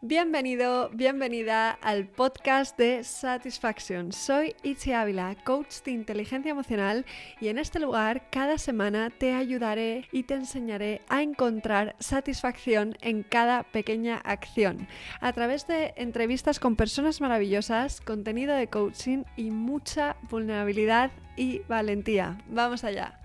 Bienvenido, bienvenida al podcast de Satisfaction. Soy Itzi Ávila, coach de inteligencia emocional, y en este lugar cada semana te ayudaré y te enseñaré a encontrar satisfacción en cada pequeña acción a través de entrevistas con personas maravillosas, contenido de coaching y mucha vulnerabilidad y valentía. ¡Vamos allá!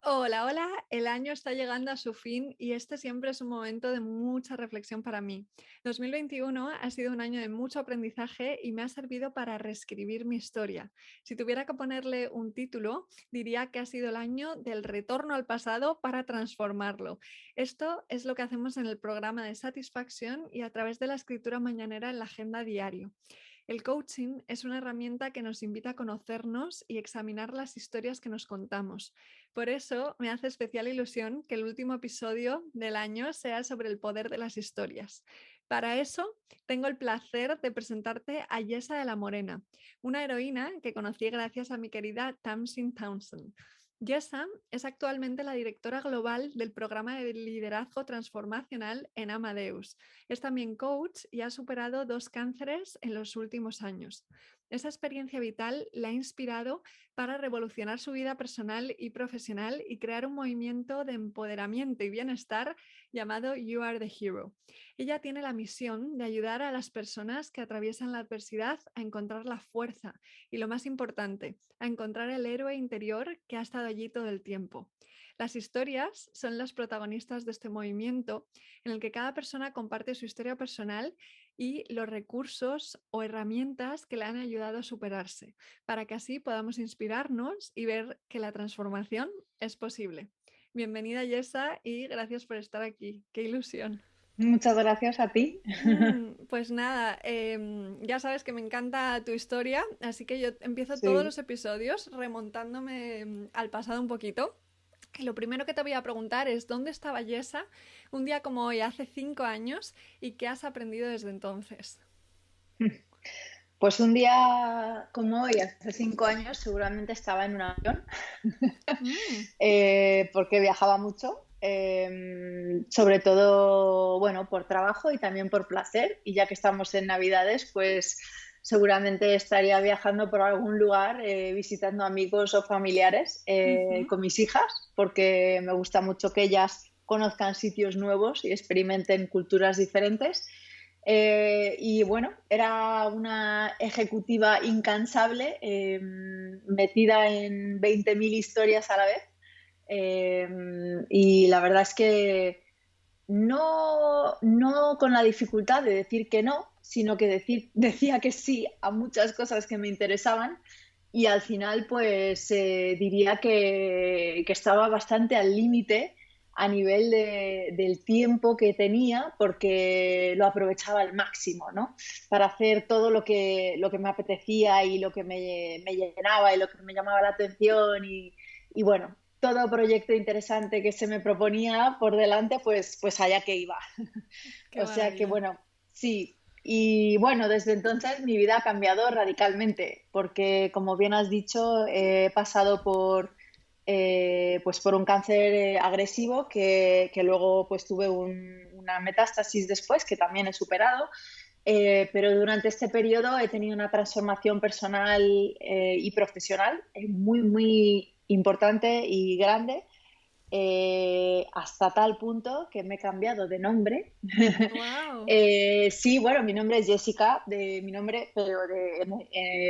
Hola, hola, el año está llegando a su fin y este siempre es un momento de mucha reflexión para mí. 2021 ha sido un año de mucho aprendizaje y me ha servido para reescribir mi historia. Si tuviera que ponerle un título, diría que ha sido el año del retorno al pasado para transformarlo. Esto es lo que hacemos en el programa de Satisfaction y a través de la escritura mañanera en la agenda diario. El coaching es una herramienta que nos invita a conocernos y examinar las historias que nos contamos. Por eso me hace especial ilusión que el último episodio del año sea sobre el poder de las historias. Para eso, tengo el placer de presentarte a Yesa de la Morena, una heroína que conocí gracias a mi querida Tamsin Townsend. Yesa es actualmente la directora global del programa de liderazgo transformacional en Amadeus. Es también coach y ha superado 2 cánceres en los últimos años. Esa experiencia vital la ha inspirado para revolucionar su vida personal y profesional y crear un movimiento de empoderamiento y bienestar llamado You Are the Hero. Ella tiene la misión de ayudar a las personas que atraviesan la adversidad a encontrar la fuerza y, lo más importante, a encontrar el héroe interior que ha estado allí todo el tiempo. Las historias son las protagonistas de este movimiento en el que cada persona comparte su historia personal y los recursos o herramientas que le han ayudado a superarse, para que así podamos inspirarnos y ver que la transformación es posible. Bienvenida, Yesa, y gracias por estar aquí. ¡Qué ilusión! Muchas gracias a ti. Pues nada, ya sabes que me encanta tu historia, así que yo empiezo todos Sí. los episodios remontándome al pasado un poquito. Y lo primero que te voy a preguntar es ¿dónde estaba Yesa un día como hoy, hace 5 años, y qué has aprendido desde entonces? Pues un día como hoy, hace 5 años, seguramente estaba en un avión, Mm, porque viajaba mucho, sobre todo, bueno, por trabajo y también por placer. Y ya que estamos en Navidades, pues seguramente estaría viajando por algún lugar, visitando amigos o familiares, ujú. con mis hijas, porque me gusta mucho que ellas conozcan sitios nuevos y experimenten culturas diferentes. Y bueno, era una ejecutiva incansable, metida en 20.000 historias a la vez. Eh, y la verdad es que no con la dificultad de decir que no, sino que decía que sí a muchas cosas que me interesaban. Y al final, pues diría que estaba bastante al límite a nivel del tiempo que tenía, porque lo aprovechaba al máximo, ¿no? Para hacer todo lo que me apetecía y lo que me llenaba y lo que me llamaba la atención. Y bueno, todo proyecto interesante que se me proponía por delante, pues allá que iba. Qué O sea que maravilla. bueno, sí. Y bueno, desde entonces mi vida ha cambiado radicalmente, porque como bien has dicho, he pasado pues por un cáncer agresivo que luego pues tuve una metástasis después, que también he superado. Pero durante este periodo he tenido una transformación personal y profesional muy, muy importante y grande, hasta tal punto que me he cambiado de nombre. ¡Wow! Sí, bueno, mi nombre es Jessica, de mi nombre,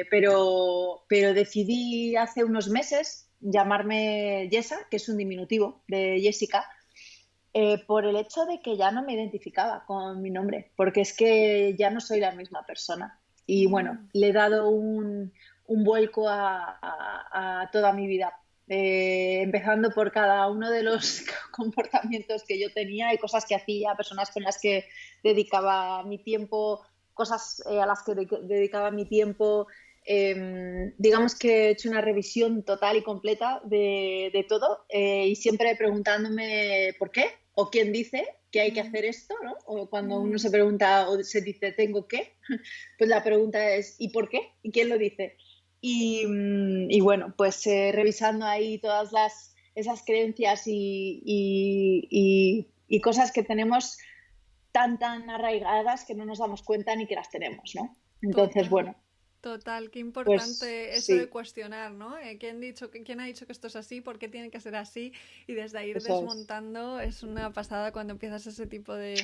pero decidí hace unos meses llamarme Jessa, que es un diminutivo de Jessica, por el hecho de que ya no me identificaba con mi nombre, porque es que ya no soy la misma persona. Y bueno, Mm, le he dado un vuelco a toda mi vida, empezando por cada uno de los comportamientos que yo tenía y cosas que hacía, personas con las que dedicaba mi tiempo, cosas a las que dedicaba mi tiempo. Digamos que he hecho una revisión total y completa de todo, y siempre preguntándome por qué o quién dice que hay que mm, hacer esto, ¿no? O cuando uno mm. se pregunta o se dice tengo que, pues la pregunta es ¿y por qué? ¿Y quién lo dice? Y bueno, pues revisando ahí todas esas creencias y cosas que tenemos tan arraigadas que no nos damos cuenta ni que las tenemos, ¿no? Entonces, Total. bueno, Total, qué pues importante eso de sí, cuestionar, ¿no? ¿Quién ha dicho que esto es así? ¿Por qué tiene que ser así? Y desde ahí ir eso es. desmontando es una pasada cuando empiezas ese tipo de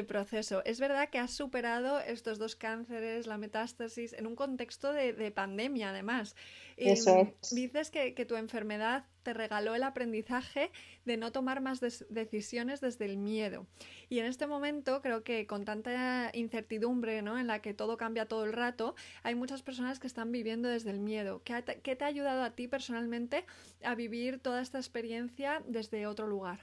proceso. Es verdad que has superado estos dos cánceres, la metástasis, en un contexto de pandemia, además. Y Eso es. dices que tu enfermedad te regaló el aprendizaje de no tomar más decisiones desde el miedo. Y en este momento creo que con tanta incertidumbre, ¿no? En la que todo cambia todo el rato, hay muchas personas que están viviendo desde el miedo. ¿Qué te ha ayudado a ti personalmente a vivir toda esta experiencia desde otro lugar?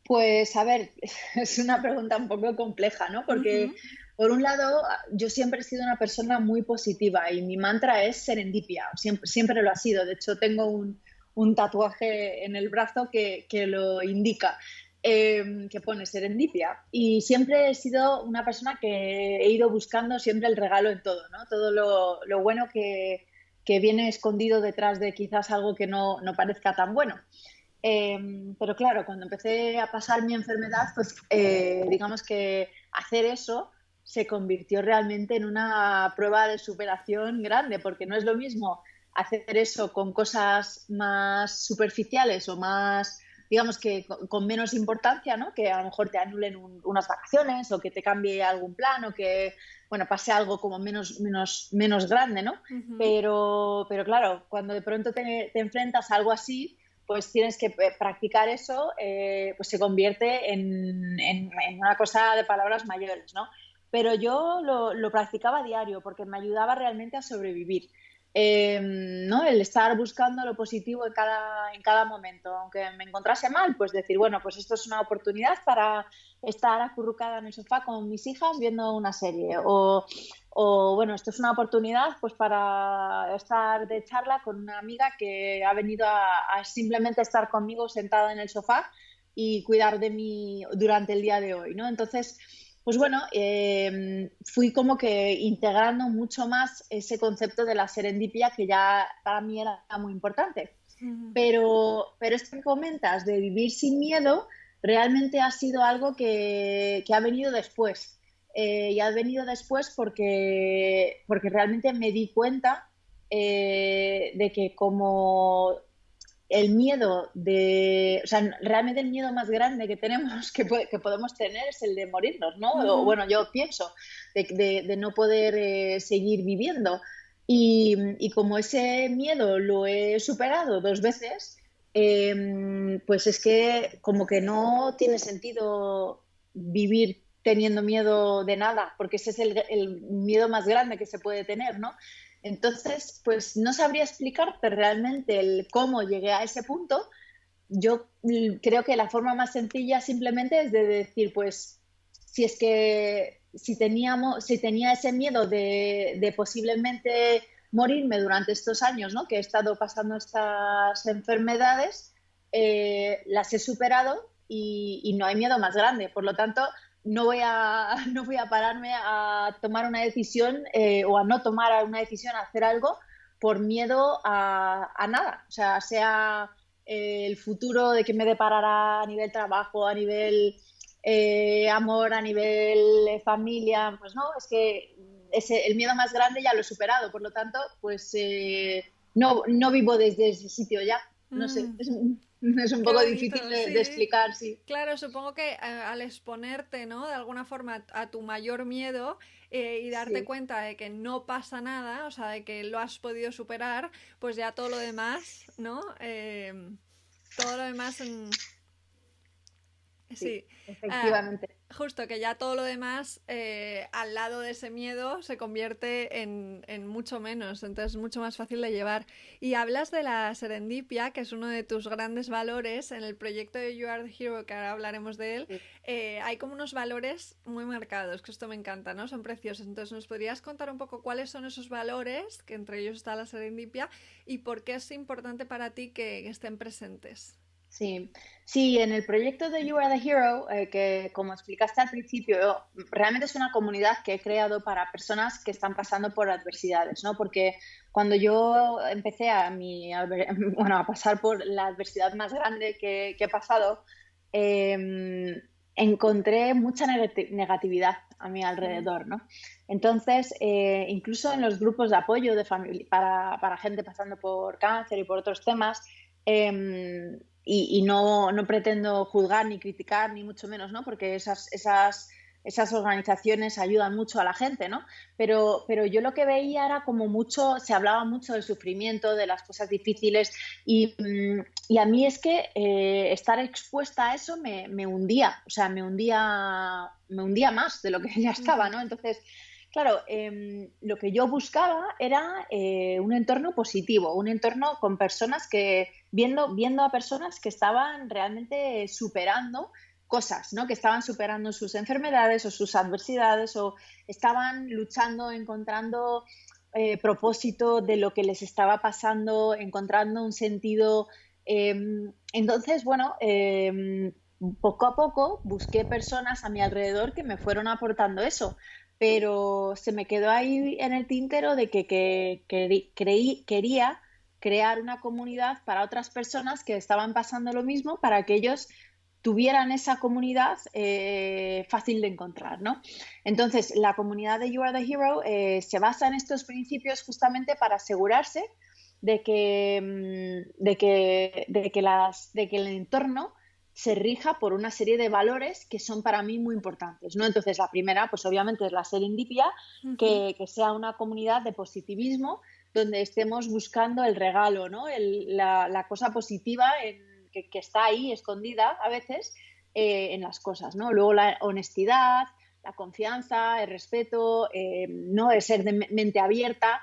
Pues a ver, es una pregunta un poco compleja, ¿no? Porque Ujú. por un lado, yo siempre he sido una persona muy positiva y mi mantra es serendipia, siempre lo ha sido. De hecho, tengo un tatuaje en el brazo que lo indica, que pone serendipia. Y siempre he sido una persona que he ido buscando siempre el regalo en todo, ¿no? Todo lo bueno que viene escondido detrás de quizás algo que no parezca tan bueno. Pero claro, cuando empecé a pasar mi enfermedad, pues digamos que hacer eso se convirtió realmente en una prueba de superación grande, porque no es lo mismo hacer eso con cosas más superficiales o más, digamos que con menos importancia, ¿no? Que a lo mejor te anulen unas vacaciones o que te cambie algún plan o que, bueno, pase algo como menos grande, ¿no? Ujú. Pero claro, cuando de pronto te enfrentas a algo así, pues tienes que practicar eso, pues se convierte en una cosa de palabras mayores, ¿no? Pero yo lo practicaba a diario porque me ayudaba realmente a sobrevivir. ¿No? El estar buscando lo positivo en cada momento. Aunque me encontrase mal, pues decir, bueno, pues esto es una oportunidad para estar acurrucada en el sofá con mis hijas viendo una serie. O bueno, esto es una oportunidad pues para estar de charla con una amiga que ha venido a simplemente estar conmigo sentada en el sofá y cuidar de mí durante el día de hoy, ¿no? Entonces, pues bueno, fui como que integrando mucho más ese concepto de la serendipia que ya para mí era muy importante. Ujú. Pero esto que comentas de vivir sin miedo realmente ha sido algo que ha venido después. Y ha venido después porque realmente me di cuenta de que como el miedo o sea, realmente el miedo más grande que tenemos, que podemos tener es el de morirnos, ¿no? O Ujú. bueno, yo pienso, de no poder seguir viviendo. Y como ese miedo lo he superado dos veces, pues es que como que no tiene sentido vivir teniendo miedo de nada, porque ese es el miedo más grande que se puede tener, ¿no? Entonces, pues no sabría explicarte realmente el cómo llegué a ese punto. Yo creo que la forma más sencilla simplemente es de decir, pues, si es que si tenía ese miedo de posiblemente morirme durante estos años, ¿no? Que he estado pasando estas enfermedades, las he superado y no hay miedo más grande. Por lo tanto, no voy a pararme a tomar una decisión o a no tomar una decisión, a hacer algo por miedo a nada. O sea el futuro de que me deparará a nivel trabajo, a nivel amor, a nivel familia, pues no, es que el miedo más grande ya lo he superado, por lo tanto, pues no vivo desde ese sitio ya, no sé, Mm, es un qué poco difícil bonito, de sí. explicar, sí. Claro, supongo que al exponerte, ¿no? De alguna forma a tu mayor miedo y darte Sí. cuenta de que no pasa nada, o sea, de que lo has podido superar, pues ya todo lo demás, ¿no? Todo lo demás Sí, sí, ah, efectivamente. justo que ya todo lo demás al lado de ese miedo se convierte en mucho menos, entonces es mucho más fácil de llevar. Y hablas de la serendipia, que es uno de tus grandes valores en el proyecto de You Are the Hero, que ahora hablaremos de él. Sí. Hay como unos valores muy marcados, que esto me encanta, ¿no? Son preciosos. Entonces, ¿nos podrías contar un poco cuáles son esos valores, que entre ellos está la serendipia, y por qué es importante para ti que estén presentes? Sí, sí, en el proyecto de You Are the Hero, que como explicaste al principio, realmente es una comunidad que he creado para personas que están pasando por adversidades, ¿no? Porque cuando yo empecé bueno, a pasar por la adversidad más grande que he pasado, encontré mucha negatividad a mi alrededor, ¿no? Entonces, incluso en los grupos de apoyo de para gente pasando por cáncer y por otros temas, y no pretendo juzgar ni criticar, ni mucho menos, ¿no? Porque esas organizaciones ayudan mucho a la gente, ¿no? Pero yo lo que veía era como mucho, se hablaba mucho del sufrimiento, de las cosas difíciles y a mí es que estar expuesta a eso me hundía, o sea, me hundía más de lo que ya estaba, ¿no? Entonces, claro, lo que yo buscaba era un entorno positivo, un entorno con personas viendo a personas que estaban realmente superando cosas, ¿no? Que estaban superando sus enfermedades o sus adversidades o estaban luchando, encontrando propósito de lo que les estaba pasando, encontrando un sentido. Entonces, bueno, poco a poco busqué personas a mi alrededor que me fueron aportando eso, pero se me quedó ahí en el tintero de que quería crear una comunidad para otras personas que estaban pasando lo mismo, para que ellos tuvieran esa comunidad fácil de encontrar, ¿no? Entonces, la comunidad de You Are the Hero se basa en estos principios justamente para asegurarse de que el entorno se rija por una serie de valores que son para mí muy importantes, ¿no? Entonces, la primera, pues obviamente es la serendipia, que sea una comunidad de positivismo donde estemos buscando el regalo, ¿no? La cosa positiva que está ahí escondida a veces en las cosas, ¿no? Luego la honestidad, la confianza, el respeto, ¿no? El ser de mente abierta,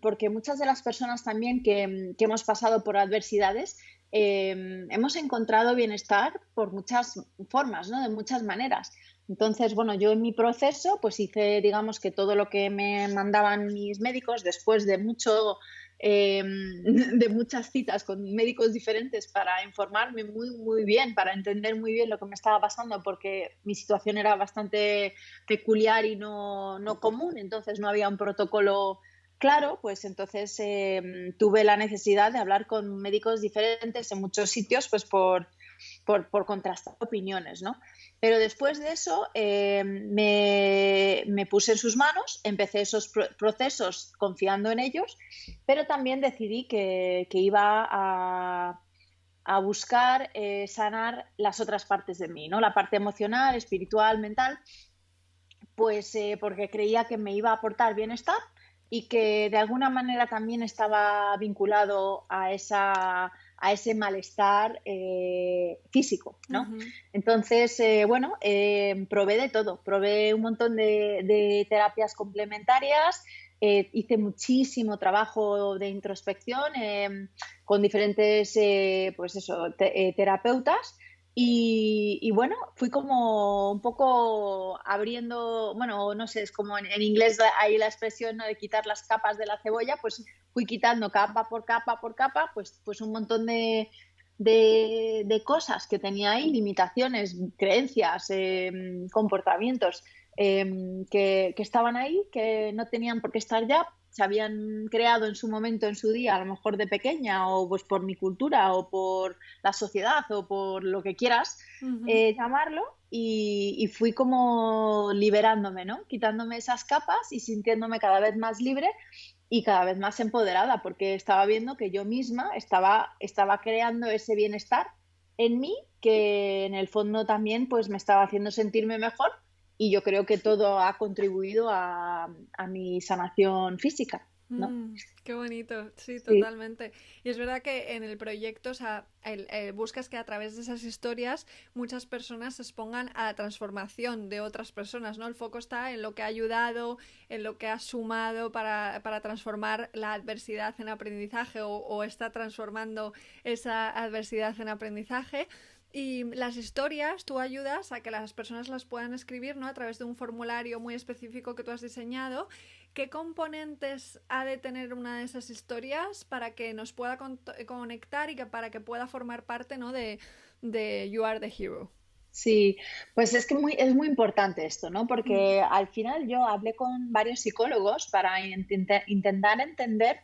porque muchas de las personas también que hemos pasado por adversidades hemos encontrado bienestar por muchas formas, ¿no? De muchas maneras. Entonces, bueno, yo en mi proceso pues hice, digamos, que todo lo que me mandaban mis médicos después de de muchas citas con médicos diferentes para informarme muy bien, para entender muy bien lo que me estaba pasando, porque mi situación era bastante peculiar y no común, entonces no había un protocolo claro, pues entonces tuve la necesidad de hablar con médicos diferentes en muchos sitios, pues por contrastar opiniones, ¿no? Pero después de eso me puse en sus manos, empecé esos procesos confiando en ellos, pero también decidí que iba a buscar sanar las otras partes de mí, ¿no? La parte emocional, espiritual, mental, pues porque creía que me iba a aportar bienestar y que de alguna manera también estaba vinculado a ese malestar físico, ¿no? Entonces, bueno, probé de todo, probé un montón de terapias complementarias, hice muchísimo trabajo de introspección con diferentes, pues eso, terapeutas. Y bueno, fui como un poco abriendo, bueno, no sé, es como en inglés hay la expresión, ¿no?, de quitar las capas de la cebolla, pues fui quitando capa por capa, pues un montón de cosas que tenía ahí, limitaciones, creencias, comportamientos que estaban ahí, que no tenían por qué estar ya, se habían creado en su momento, en su día, a lo mejor de pequeña, o pues por mi cultura, o por la sociedad, o por lo que quieras llamarlo, y fui como liberándome, ¿no? Quitándome esas capas y sintiéndome cada vez más libre y cada vez más empoderada, porque estaba viendo que yo misma estaba creando ese bienestar en mí, que en el fondo también pues me estaba haciendo sentirme mejor. Y yo creo que todo ha contribuido a mi sanación física, ¿no? Qué bonito, sí, Sí. totalmente. Y es verdad que en el proyecto, o sea, buscas que a través de esas historias muchas personas se expongan a la transformación de otras personas, ¿no? El foco está en lo que ha ayudado, en lo que ha sumado para transformar la adversidad en aprendizaje o está transformando esa adversidad en aprendizaje. Y las historias tú ayudas a que las personas las puedan escribir, ¿no?, a través de un formulario muy específico que tú has diseñado. ¿Qué componentes ha de tener una de esas historias para que nos pueda conectar y para que pueda formar parte, ¿no?, de You Are the Hero? Sí, pues es que es muy importante esto, ¿no? Porque al final yo hablé con varios psicólogos para intentar entender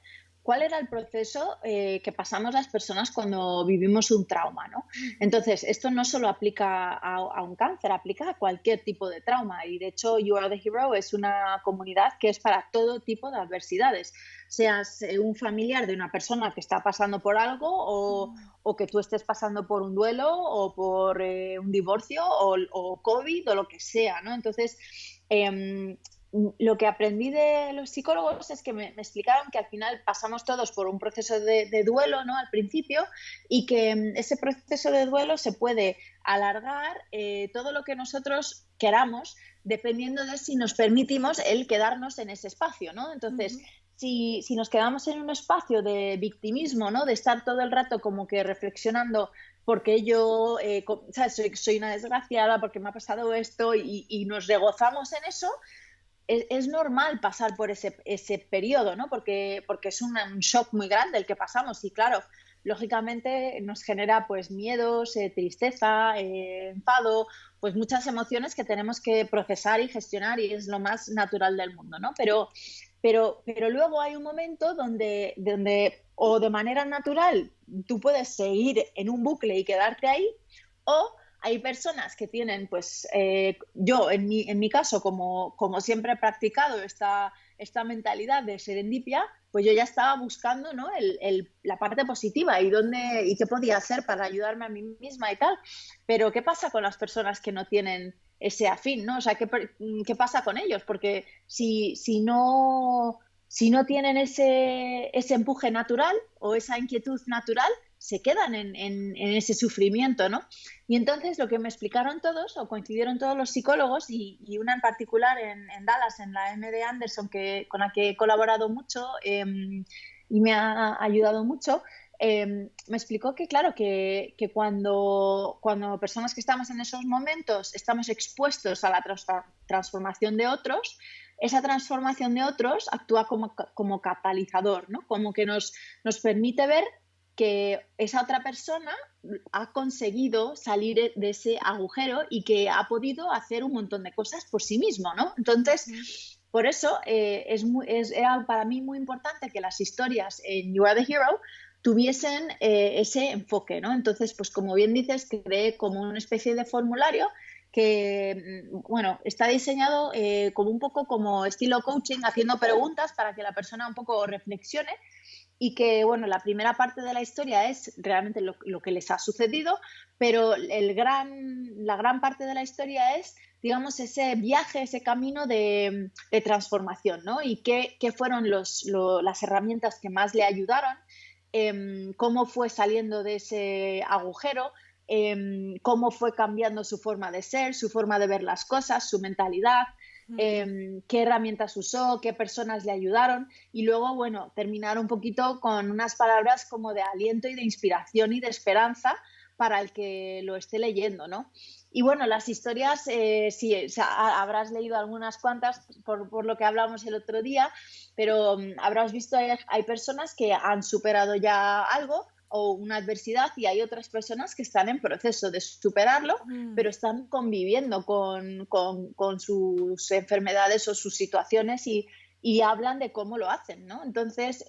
cuál era el proceso que pasamos las personas cuando vivimos un trauma, ¿no? Entonces, esto no solo aplica a un cáncer, aplica a cualquier tipo de trauma. Y de hecho, You Are the Hero es una comunidad que es para todo tipo de adversidades. Seas un familiar de una persona que está pasando por algo o que tú estés pasando por un duelo o por un divorcio o COVID o lo que sea, ¿no? Entonces, lo que aprendí de los psicólogos es que me explicaron que al final pasamos todos por un proceso de duelo, ¿no? Al principio, y que ese proceso de duelo se puede alargar todo lo que nosotros queramos, dependiendo de si nos permitimos el quedarnos en ese espacio, ¿no? Entonces, si nos quedamos en un espacio de victimismo, ¿no? De estar todo el rato como que reflexionando porque yo ¿sabes? Soy una desgraciada, porque me ha pasado esto y nos regozamos en eso, es normal pasar por ese periodo, ¿no? Porque es un shock muy grande el que pasamos y claro, lógicamente nos genera pues miedos, tristeza, enfado, pues muchas emociones que tenemos que procesar y gestionar y es lo más natural del mundo, ¿no? Pero luego hay un momento donde o de manera natural tú puedes seguir en un bucle y quedarte ahí, o hay personas que tienen, pues yo en mi caso, como siempre he practicado esta mentalidad de serendipia, pues yo ya estaba buscando, ¿no? la parte positiva y qué podía hacer para ayudarme a mí misma y tal. Pero ¿qué pasa con las personas que no tienen ese afín, ¿no? O sea, ¿qué pasa con ellos? Porque si no tienen ese empuje natural o esa inquietud natural, se quedan en ese sufrimiento, ¿no? Y entonces lo que me explicaron todos, o coincidieron todos los psicólogos, y una en particular en Dallas, en la MD Anderson, con la que he colaborado mucho y me ha ayudado mucho, me explicó que, claro, que cuando personas que estamos en esos momentos estamos expuestos a la transformación de otros, esa transformación de otros actúa como catalizador, ¿no? Como que nos permite ver que esa otra persona ha conseguido salir de ese agujero y que ha podido hacer un montón de cosas por sí mismo, ¿no? Entonces, por eso era para mí muy importante que las historias en You Are the Hero tuviesen ese enfoque, ¿no? Entonces, pues como bien dices, creé como una especie de formulario que, bueno, está diseñado como un poco como estilo coaching, haciendo preguntas para que la persona un poco reflexione. Y que, bueno, la primera parte de la historia es realmente lo que les ha sucedido, pero la gran parte de la historia es, digamos, ese viaje, ese camino de transformación, ¿no? Y qué fueron las herramientas que más le ayudaron, cómo fue saliendo de ese agujero, cómo fue cambiando su forma de ser, su forma de ver las cosas, su mentalidad, qué herramientas usó, qué personas le ayudaron y luego, bueno, terminar un poquito con unas palabras como de aliento y de inspiración y de esperanza para el que lo esté leyendo, ¿no? Y bueno, las historias, sí, o sea, habrás leído algunas cuantas por lo que hablamos el otro día, pero habrás visto, hay personas que han superado ya algo o una adversidad y hay otras personas que están en proceso de superarlo, pero están conviviendo con sus enfermedades o sus situaciones y hablan de cómo lo hacen, ¿no? Entonces,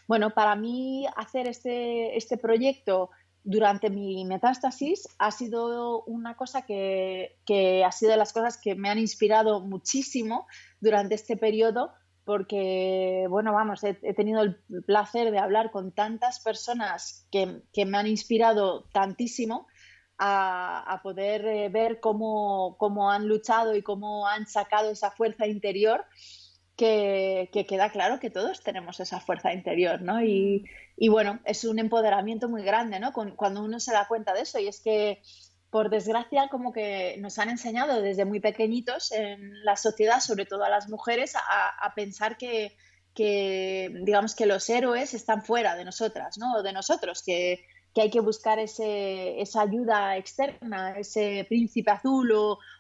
bueno, para mí hacer este proyecto durante mi metástasis ha sido una cosa que ha sido de las cosas que me han inspirado muchísimo durante este periodo, porque, bueno, vamos, he tenido el placer de hablar con tantas personas que me han inspirado tantísimo a poder ver cómo han luchado y cómo han sacado esa fuerza interior, que queda claro que todos tenemos esa fuerza interior, ¿no? Y bueno, es un empoderamiento muy grande, ¿no? Cuando uno se da cuenta de eso, y es que por desgracia, como que nos han enseñado desde muy pequeñitos en la sociedad, sobre todo a las mujeres, a pensar que digamos que los héroes están fuera de nosotras, ¿no? O de nosotros, que hay que buscar esa ayuda externa, ese príncipe azul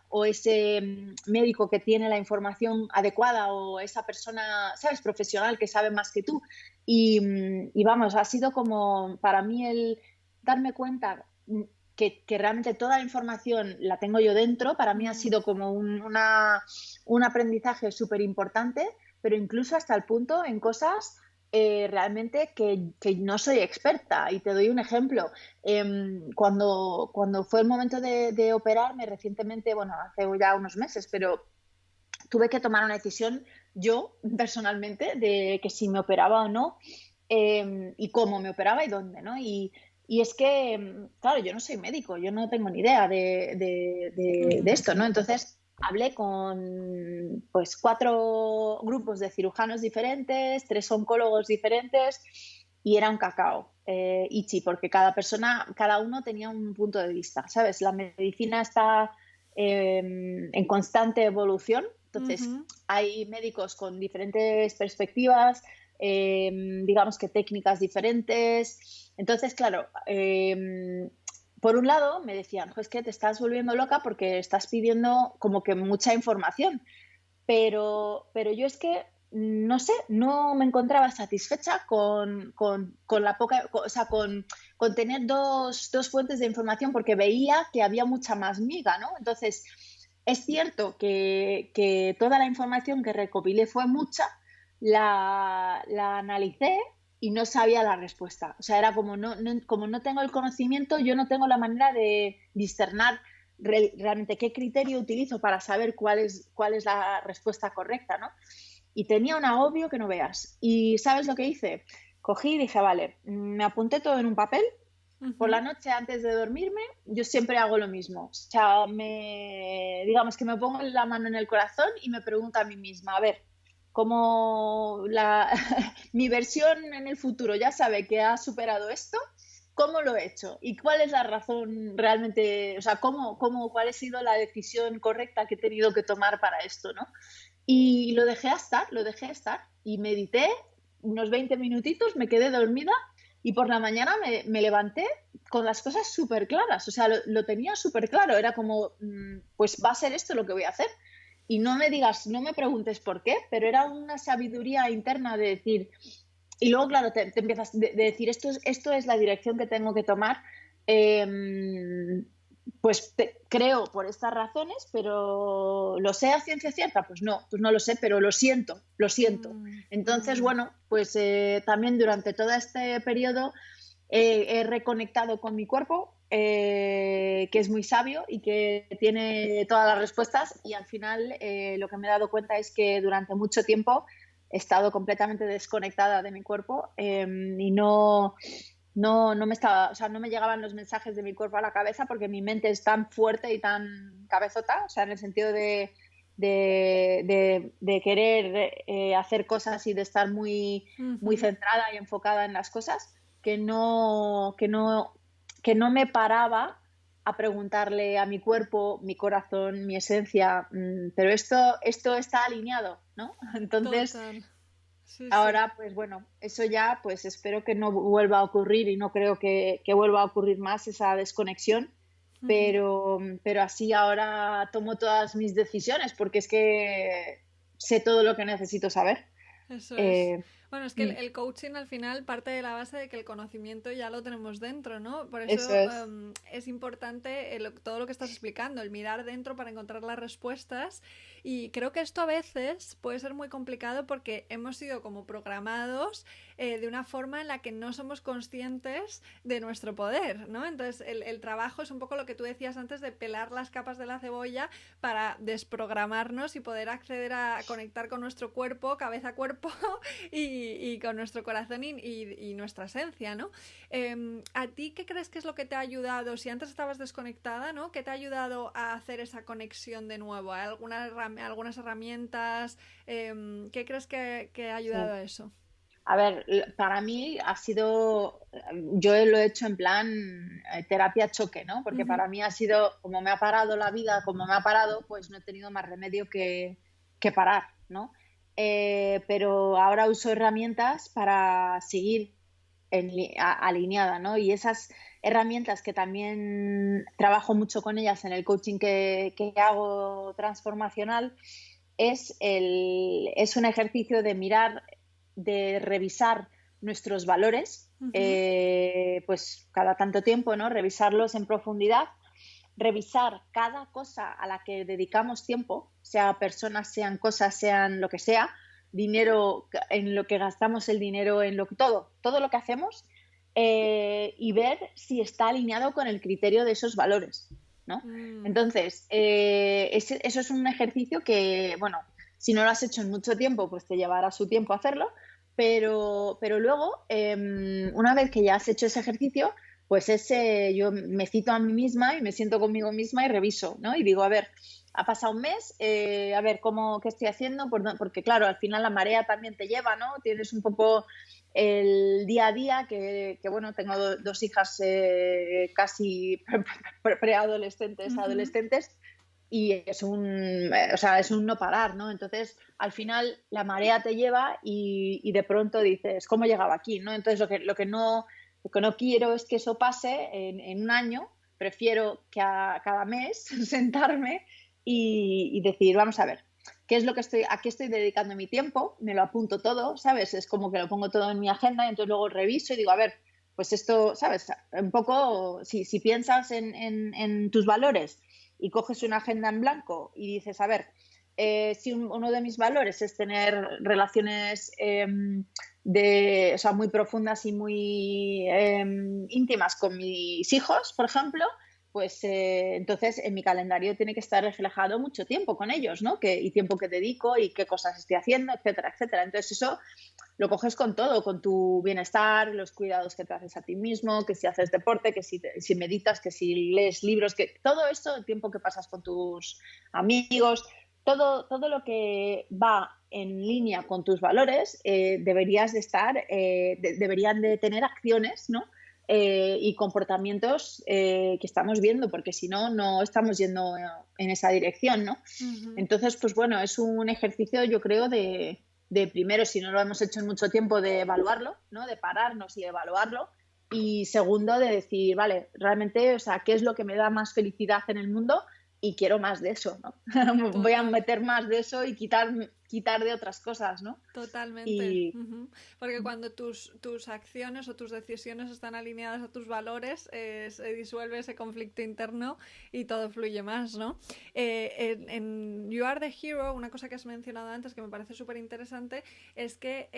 o ese médico que tiene la información adecuada o esa persona, ¿sabes?, profesional que sabe más que tú. Y vamos, ha sido como para mí el darme cuenta que realmente toda la información la tengo yo dentro. Para mí ha sido como un aprendizaje súper importante, pero incluso hasta el punto en cosas realmente que no soy experta. Y te doy un ejemplo. Cuando fue el momento de operarme recientemente, bueno, hace ya unos meses, pero tuve que tomar una decisión yo personalmente de que si me operaba o no, y cómo me operaba y dónde, ¿no? Y es que, claro, yo no soy médico, yo no tengo ni idea de esto, ¿no? Entonces hablé con pues 4 grupos de cirujanos diferentes, 3 oncólogos diferentes y era un cacao, Ichi, porque cada uno tenía un punto de vista, ¿sabes? La medicina está en constante evolución, entonces hay médicos con diferentes perspectivas, digamos que técnicas diferentes. Entonces, claro, por un lado me decían, es que te estás volviendo loca porque estás pidiendo como que mucha información, pero yo es que, no sé, no me encontraba satisfecha con la poca, o sea, con tener dos fuentes de información porque veía que había mucha más miga, ¿no? Entonces, es cierto que toda la información que recopilé fue mucha, la analicé y no sabía la respuesta. O sea, era como no tengo el conocimiento, yo no tengo la manera de discernar realmente qué criterio utilizo para saber cuál es la respuesta correcta, ¿no? Y tenía un agobio que no veas. ¿Y sabes lo que hice? Cogí y dije, vale, me apunté todo en un papel. Por la noche antes de dormirme, yo siempre hago lo mismo. O sea, digamos que me pongo la mano en el corazón y me pregunto a mí misma, a ver, cómo mi versión en el futuro ya sabe que ha superado esto, ¿cómo lo he hecho? ¿Y cuál es la razón realmente? O sea, cuál ha sido la decisión correcta que he tenido que tomar para esto, ¿no? Y lo dejé estar y medité unos 20 minutitos, me quedé dormida y por la mañana me levanté con las cosas súper claras, o sea, lo tenía súper claro, era como, pues va a ser esto lo que voy a hacer. Y no me digas, no me preguntes por qué, pero era una sabiduría interna de decir, y luego, claro, te empiezas de decir, esto es la dirección que tengo que tomar, pues creo por estas razones, pero ¿lo sé a ciencia cierta? Pues no lo sé, pero lo siento, lo siento. Entonces, bueno, pues también durante todo este periodo he reconectado con mi cuerpo, que es muy sabio y que tiene todas las respuestas, y al final lo que me he dado cuenta es que durante mucho tiempo he estado completamente desconectada de mi cuerpo, y no me estaba, o sea, no me llegaban los mensajes de mi cuerpo a la cabeza porque mi mente es tan fuerte y tan cabezota, o sea, en el sentido de querer hacer cosas y de estar muy centrada y enfocada en las cosas, que no me paraba a preguntarle a mi cuerpo, mi corazón, mi esencia, pero esto está alineado, ¿no? Entonces, Total. Sí, sí. ahora, pues bueno, eso ya, pues espero que no vuelva a ocurrir y no creo que vuelva a ocurrir más esa desconexión, pero así ahora tomo todas mis decisiones porque es que sé todo lo que necesito saber. Eso es. Eh, Bueno, es que mm, el coaching al final parte de la base de que el conocimiento ya lo tenemos dentro, ¿no? Por eso eso es. es importante todo lo que estás explicando, el mirar dentro para encontrar las respuestas. Y creo que esto a veces puede ser muy complicado porque hemos sido como programados de una forma en la que no somos conscientes de nuestro poder, ¿no? Entonces el trabajo es un poco lo que tú decías antes de pelar las capas de la cebolla para desprogramarnos y poder acceder a conectar con nuestro cuerpo, cabeza, cuerpo y con nuestro corazón y nuestra esencia, ¿no? ¿A ti qué crees que es lo que te ha ayudado? Si antes estabas desconectada, ¿no? ¿Qué te ha ayudado a hacer esa conexión de nuevo? ¿Hay algunas herramientas? ¿Qué crees que ha ayudado Sí. a eso? A ver, para mí ha sido, yo lo he hecho en plan terapia choque, ¿no? Porque Ujú. para mí ha sido, como me ha parado la vida, como me ha parado, pues no he tenido más remedio que parar, ¿no? Pero ahora uso herramientas para seguir alineada, ¿no? Y esas herramientas que también trabajo mucho con ellas en el coaching que hago transformacional, es un ejercicio de mirar, de revisar nuestros valores, Ujú. pues cada tanto tiempo, ¿no? Revisarlos en profundidad, revisar cada cosa a la que dedicamos tiempo, sea personas, sean cosas, sean lo que sea, dinero, en lo que gastamos el dinero, en todo lo que hacemos, y ver si está alineado con el criterio de esos valores, ¿no? Entonces, eso es un ejercicio que, bueno, si no lo has hecho en mucho tiempo, pues te llevará su tiempo hacerlo, pero luego, una vez que ya has hecho ese ejercicio, pues yo me cito a mí misma y me siento conmigo misma y reviso, ¿no? Y digo, a ver, ha pasado un mes, a ver qué estoy haciendo, porque claro, al final la marea también te lleva, ¿no? Tienes un poco el día a día, que bueno, tengo dos hijas casi preadolescentes, adolescentes, y es es un no parar, ¿no? Entonces, al final la marea te lleva y de pronto dices, ¿cómo he llegado aquí? ¿No? Entonces, lo que no quiero es que eso pase en un año. Prefiero que cada mes sentarme y decir, vamos a ver, ¿qué es lo que a qué estoy dedicando mi tiempo? Me lo apunto todo, ¿sabes? Es como que lo pongo todo en mi agenda y entonces luego reviso y digo, a ver, pues esto, ¿sabes? Un poco, si piensas en tus valores y coges una agenda en blanco y dices, a ver, si uno de mis valores es tener relaciones muy profundas y muy íntimas con mis hijos, por ejemplo, pues entonces en mi calendario tiene que estar reflejado mucho tiempo con ellos, ¿no? Y tiempo que dedico y qué cosas estoy haciendo, etcétera, etcétera. Entonces eso lo coges con todo, con tu bienestar, los cuidados que te haces a ti mismo, que si haces deporte, que si meditas, que si lees libros, que todo esto, el tiempo que pasas con tus amigos, todo lo que va en línea con tus valores, deberían de tener acciones, ¿no? Y comportamientos que estamos viendo, porque si no, no estamos yendo en esa dirección, ¿no? Entonces, pues bueno, es un ejercicio, yo creo, de primero, si no lo hemos hecho en mucho tiempo, de evaluarlo, ¿no? De pararnos y evaluarlo. Y segundo, de decir, vale, realmente, o sea, ¿qué es lo que me da más felicidad en el mundo? Y quiero más de eso, ¿no? Voy a meter más de eso y quitar de otras cosas, ¿no? Totalmente. Porque cuando tus acciones o tus decisiones están alineadas a tus valores, se disuelve ese conflicto interno y todo fluye más, ¿no? En You Are the Hero, una cosa que has mencionado antes que me parece súper interesante es que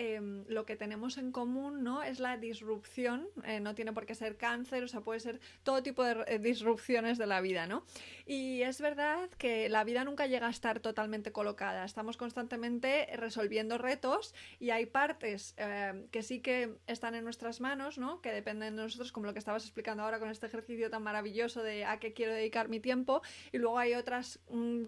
lo que tenemos en común, ¿no? Es la disrupción. No tiene por qué ser cáncer, o sea, puede ser todo tipo de disrupciones de la vida, ¿no? Y es verdad que la vida nunca llega a estar totalmente colocada. Estamos constantemente resolviendo retos y hay partes que sí que están en nuestras manos, ¿no? Que dependen de nosotros, como lo que estabas explicando ahora con este ejercicio tan maravilloso de a qué quiero dedicar mi tiempo, y luego hay otras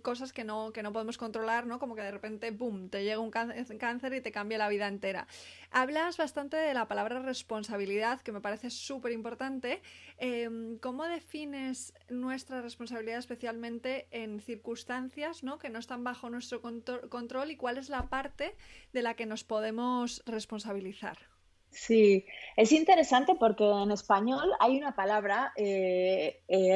cosas que no podemos controlar, ¿no? Como que de repente, ¡boom!, te llega un cáncer y te cambia la vida entera. Hablas bastante de la palabra responsabilidad, que me parece súper importante. ¿Cómo defines nuestra responsabilidad especialmente en circunstancias, ¿no? Que no están bajo nuestro control, y cuál es la parte de la que nos podemos responsabilizar? Sí, es interesante porque en español hay una palabra,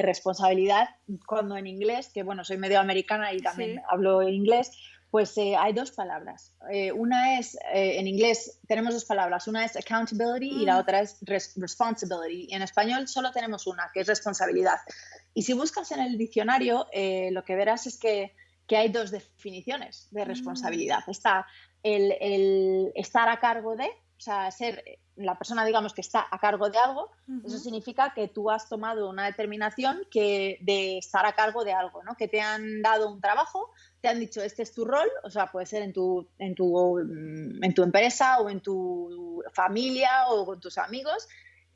responsabilidad, cuando en inglés, que bueno, soy medio americana y también hablo en inglés, pues hay dos palabras. Una es, en inglés tenemos dos palabras, una es accountability y la otra es responsibility. Y en español solo tenemos una, que es responsabilidad. Y si buscas en el diccionario, lo que verás es que hay dos definiciones de responsabilidad. Está el estar a cargo de, o sea, ser la persona, digamos, que está a cargo de algo. Eso significa que tú has tomado una determinación de estar a cargo de algo, ¿no? Que te han dado un trabajo, te han dicho, este es tu rol, o sea, puede ser en tu empresa o en tu familia o con tus amigos,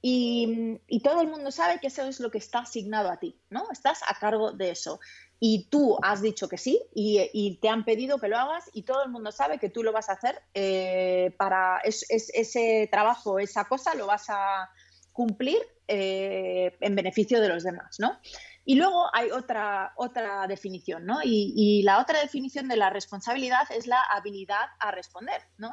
y todo el mundo sabe que eso es lo que está asignado a ti, ¿no? Estás a cargo de eso. Y tú has dicho que sí y te han pedido que lo hagas y todo el mundo sabe que tú lo vas a hacer para ese trabajo, esa cosa, lo vas a cumplir en beneficio de los demás, ¿no? Y luego hay otra definición, ¿no? Y la otra definición de la responsabilidad es la habilidad a responder, ¿no?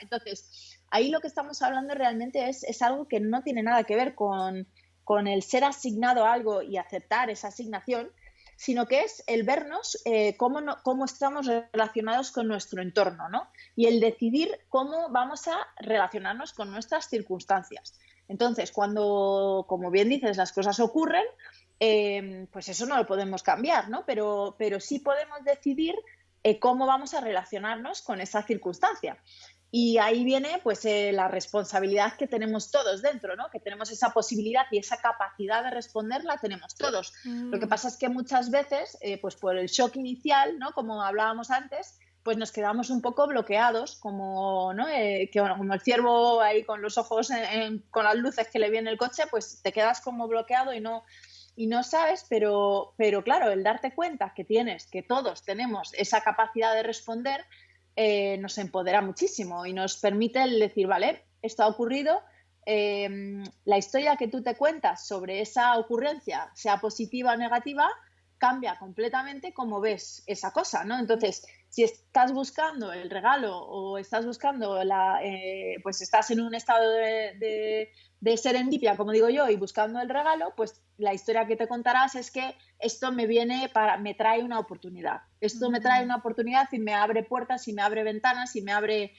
Entonces, ahí lo que estamos hablando realmente es algo que no tiene nada que ver con el ser asignado a algo y aceptar esa asignación, sino que es el vernos cómo estamos relacionados con nuestro entorno, ¿no? Y el decidir cómo vamos a relacionarnos con nuestras circunstancias. Entonces, cuando, como bien dices, las cosas ocurren, pues eso no lo podemos cambiar, ¿no? Pero sí podemos decidir cómo vamos a relacionarnos con esa circunstancia. Y ahí viene pues la responsabilidad que tenemos todos dentro, ¿no? Que tenemos esa posibilidad y esa capacidad de responder la tenemos todos. Lo que pasa es que muchas veces, pues por el shock inicial, ¿no? Como hablábamos antes, pues nos quedamos un poco bloqueados, como, ¿no? Bueno, como el ciervo ahí con los ojos, con las luces que le viene el coche, pues te quedas como bloqueado y no sabes, pero claro, el darte cuenta que que todos tenemos esa capacidad de responder, nos empodera muchísimo y nos permite el decir, vale, esto ha ocurrido, la historia que tú te cuentas sobre esa ocurrencia, sea positiva o negativa, cambia completamente cómo ves esa cosa, ¿no? Entonces, si estás buscando el regalo o estás buscando pues estás en un estado de serendipia, como digo yo, y buscando el regalo, pues la historia que te contarás es que esto me trae una oportunidad. Esto me trae una oportunidad y me abre puertas y me abre ventanas y me abre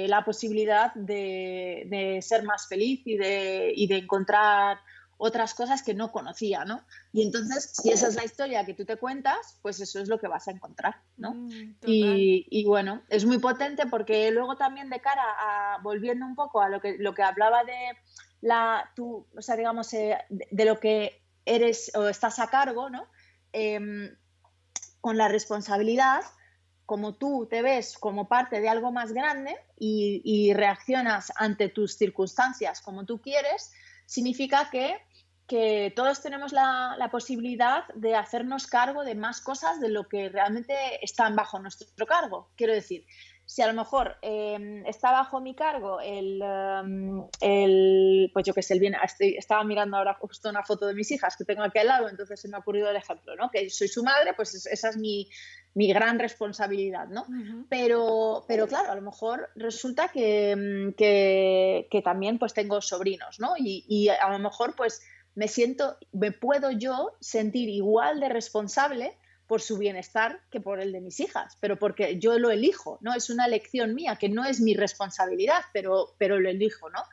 la posibilidad de ser más feliz y de encontrar otras cosas que no conocía, ¿no? Y entonces, si esa es la historia que tú te cuentas, pues eso es lo que vas a encontrar, ¿no? Y bueno, es muy potente porque luego también de cara a, volviendo un poco a lo que hablaba o sea, digamos, de lo que eres o estás a cargo, ¿no? Con la responsabilidad, como tú te ves como parte de algo más grande y reaccionas ante tus circunstancias como tú quieres, significa que todos tenemos la posibilidad de hacernos cargo de más cosas de lo que realmente están bajo nuestro cargo. Quiero decir, si a lo mejor está bajo mi cargo pues yo qué sé, estaba mirando ahora justo una foto de mis hijas que tengo aquí al lado, entonces se me ha ocurrido el ejemplo, ¿no? Que soy su madre, pues esa es mi gran responsabilidad, ¿no? Pero claro, a lo mejor resulta que también pues tengo sobrinos, ¿no? Y a lo mejor pues me puedo yo sentir igual de responsable por su bienestar que por el de mis hijas, pero porque yo lo elijo, ¿no? Es una elección mía, que no es mi responsabilidad, pero lo elijo, ¿no?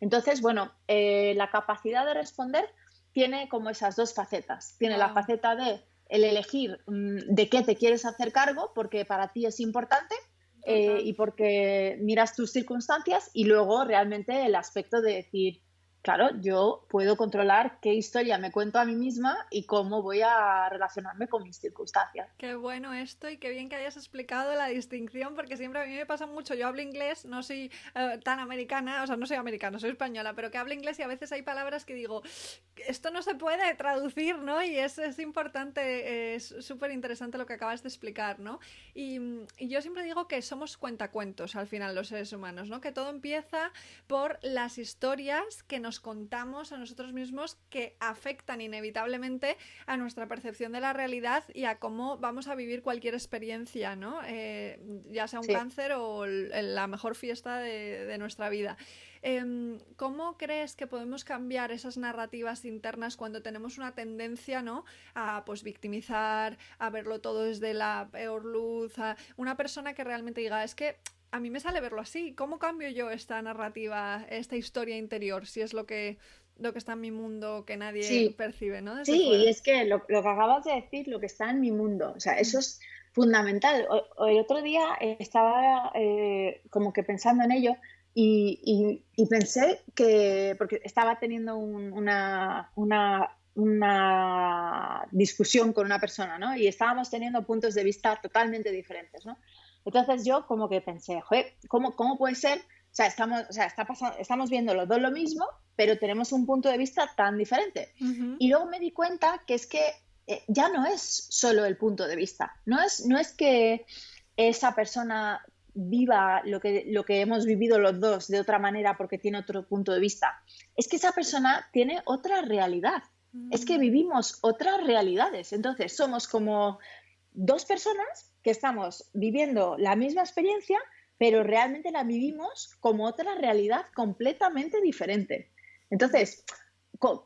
Entonces, bueno, la capacidad de responder tiene como esas dos facetas. Tiene la faceta de el elegir de qué te quieres hacer cargo, porque para ti es importante, y porque miras tus circunstancias, y luego realmente el aspecto de decir, claro, yo puedo controlar qué historia me cuento a mí misma y cómo voy a relacionarme con mis circunstancias. Qué bueno esto y qué bien que hayas explicado la distinción, porque siempre a mí me pasa mucho, yo hablo inglés, no soy tan americana, o sea, no soy americana, soy española, pero que hablo inglés y a veces hay palabras que digo, esto no se puede traducir, ¿no? Y es importante, es súper interesante lo que acabas de explicar, ¿no? Y yo siempre digo que somos cuentacuentos al final los seres humanos, ¿no? Que todo empieza por las historias que nos contamos a nosotros mismos que afectan inevitablemente a nuestra percepción de la realidad y a cómo vamos a vivir cualquier experiencia, ¿no? Ya sea un cáncer o la mejor fiesta de nuestra vida. ¿Cómo crees que podemos cambiar esas narrativas internas cuando tenemos una tendencia, ¿no? A pues victimizar, a verlo todo desde la peor luz, a una persona que realmente diga, es que a mí me sale verlo así, ¿cómo cambio yo esta narrativa, esta historia interior, si es lo que está en mi mundo que nadie percibe, ¿no? Desde Sí, fuera. y es que lo que acabas de decir, lo que está en mi mundo, o sea, eso es fundamental. El otro día estaba como que pensando en ello y pensé que, porque estaba teniendo una discusión con una persona, ¿no? Y estábamos teniendo puntos de vista totalmente diferentes, ¿no? Entonces yo como que pensé, joder, ¿cómo puede ser? O sea, estamos viendo los dos lo mismo, pero tenemos un punto de vista tan diferente. Y luego me di cuenta que es que ya no es solo el punto de vista, no es que esa persona viva lo que hemos vivido los dos de otra manera porque tiene otro punto de vista, es que esa persona tiene otra realidad, es que vivimos otras realidades, entonces somos como dos personas que estamos viviendo la misma experiencia, pero realmente la vivimos como otra realidad completamente diferente. Entonces, como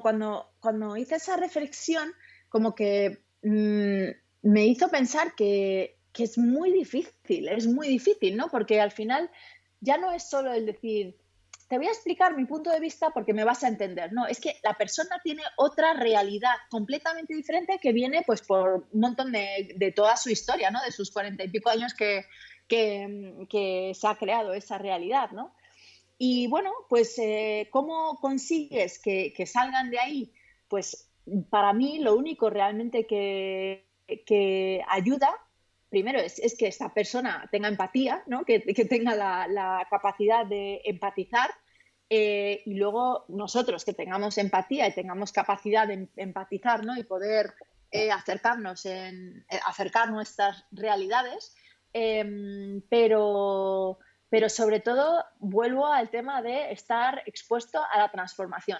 cuando hice esa reflexión, como que me hizo pensar que es muy difícil, ¿no? Porque al final ya no es solo el decir, te voy a explicar mi punto de vista porque me vas a entender. No, es que la persona tiene otra realidad completamente diferente que viene pues por un montón de toda su historia, ¿no? De sus 40 y pico años que se ha creado esa realidad, ¿no? Y bueno, pues ¿cómo consigues que salgan de ahí? Pues para mí lo único realmente que ayuda, primero es que esta persona tenga empatía, ¿no? Que tenga la capacidad de empatizar, y luego nosotros que tengamos empatía y tengamos capacidad de empatizar, ¿no? Y poder acercar nuestras realidades, pero sobre todo vuelvo al tema de estar expuesto a la transformación.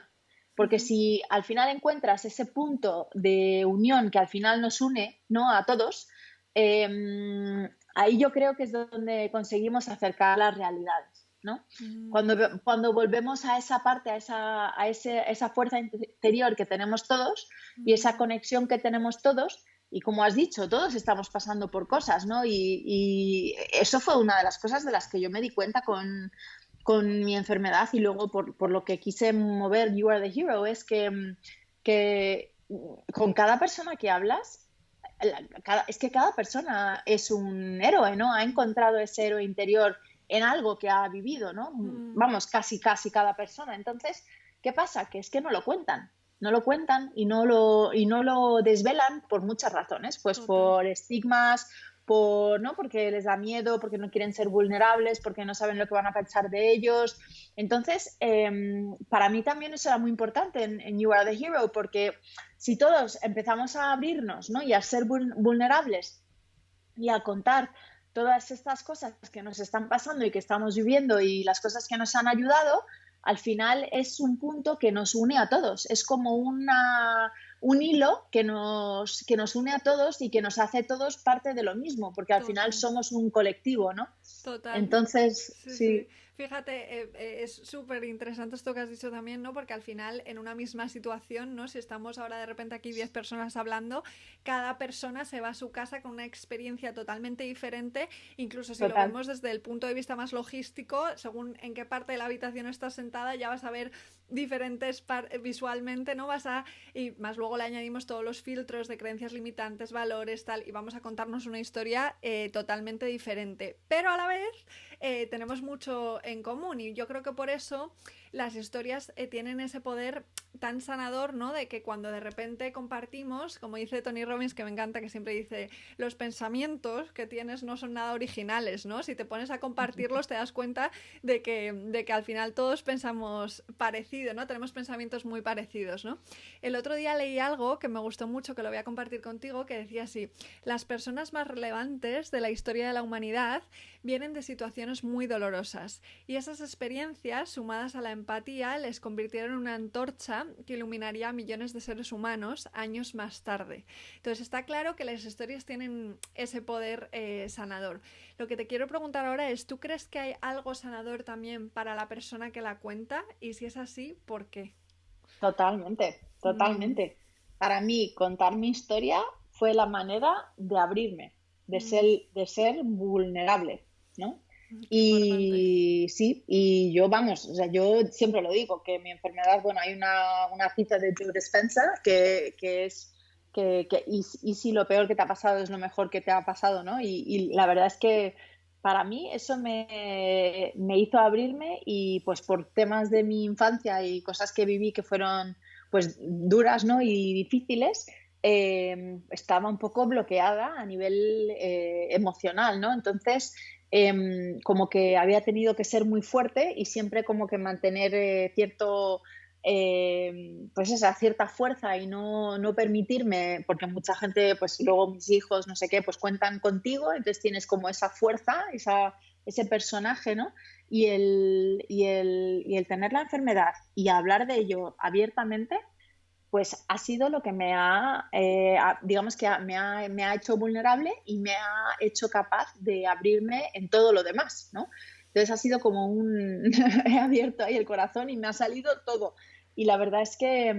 Porque si al final encuentras ese punto de unión que al final nos une, ¿no? A todos, ahí yo creo que es donde conseguimos acercar las realidades, ¿no? Cuando volvemos a esa parte, a esa fuerza interior que tenemos todos y esa conexión que tenemos todos, y como has dicho, todos estamos pasando por cosas, ¿no? Y eso fue una de las cosas de las que yo me di cuenta con mi enfermedad y luego por lo que quise mover You Are the Hero, es que con cada persona que hablas, es que cada persona es un héroe, ¿no? Ha encontrado ese héroe interior en algo que ha vivido, ¿no? Vamos, casi cada persona. Entonces, ¿qué pasa? Que es que no lo cuentan. No lo cuentan y no lo desvelan por muchas razones, pues por estigmas, ¿no? Porque les da miedo, porque no quieren ser vulnerables, porque no saben lo que van a pensar de ellos. Entonces, para mí también eso era muy importante en You Are the Hero, porque si todos empezamos a abrirnos, ¿no? Y a ser vulnerables y a contar todas estas cosas que nos están pasando y que estamos viviendo y las cosas que nos han ayudado, al final es un punto que nos une a todos. Es como un hilo que nos une a todos y que nos hace todos parte de lo mismo, porque al final somos un colectivo, ¿no? Total. Entonces, sí. Fíjate, es súper interesante esto que has dicho también, ¿no? Porque al final, en una misma situación, ¿no? Si estamos ahora de repente aquí 10 personas hablando, cada persona se va a su casa con una experiencia totalmente diferente, incluso si lo vemos desde el punto de vista más logístico, según en qué parte de la habitación estás sentada, ya vas a ver diferentes visualmente, ¿no? Y más luego le añadimos todos los filtros de creencias limitantes, valores, tal, y vamos a contarnos una historia totalmente diferente. Pero a la vez tenemos mucho en común y yo creo que por eso las historias tienen ese poder tan sanador, ¿no? De que cuando de repente compartimos, como dice Tony Robbins, que me encanta, que siempre dice, los pensamientos que tienes no son nada originales, ¿no? Si te pones a compartirlos te das cuenta de que al final todos pensamos parecido, ¿no? Tenemos pensamientos muy parecidos, ¿no? El otro día leí algo que me gustó mucho, que lo voy a compartir contigo, que decía así: las personas más relevantes de la historia de la humanidad vienen de situaciones muy dolorosas y esas experiencias, sumadas a la empatía, les convirtieron en una antorcha que iluminaría a millones de seres humanos años más tarde. Entonces está claro que las historias tienen ese poder sanador. Lo que te quiero preguntar ahora es, ¿tú crees que hay algo sanador también para la persona que la cuenta? Y si es así, ¿por qué? Totalmente. Para mí, contar mi historia fue la manera de abrirme, de ser vulnerable, ¿no? Y sí, y yo, vamos, o sea, yo siempre lo digo, que mi enfermedad, bueno, hay una cita de Joe Dispenza que es y si lo peor que te ha pasado es lo mejor que te ha pasado, ¿no? Y la verdad es que para mí eso me hizo abrirme y pues por temas de mi infancia y cosas que viví que fueron pues duras, ¿no? Y difíciles, estaba un poco bloqueada a nivel emocional, ¿no? Entonces, como que había tenido que ser muy fuerte y siempre como que mantener pues esa cierta fuerza y no permitirme, porque mucha gente, pues luego mis hijos, no sé qué, pues cuentan contigo, entonces tienes como esa fuerza, ese personaje, ¿no? Y el tener la enfermedad y hablar de ello abiertamente, pues ha sido lo que digamos que me ha hecho vulnerable y me ha hecho capaz de abrirme en todo lo demás, ¿no? Entonces ha sido como he abierto ahí el corazón y me ha salido todo. Y la verdad es que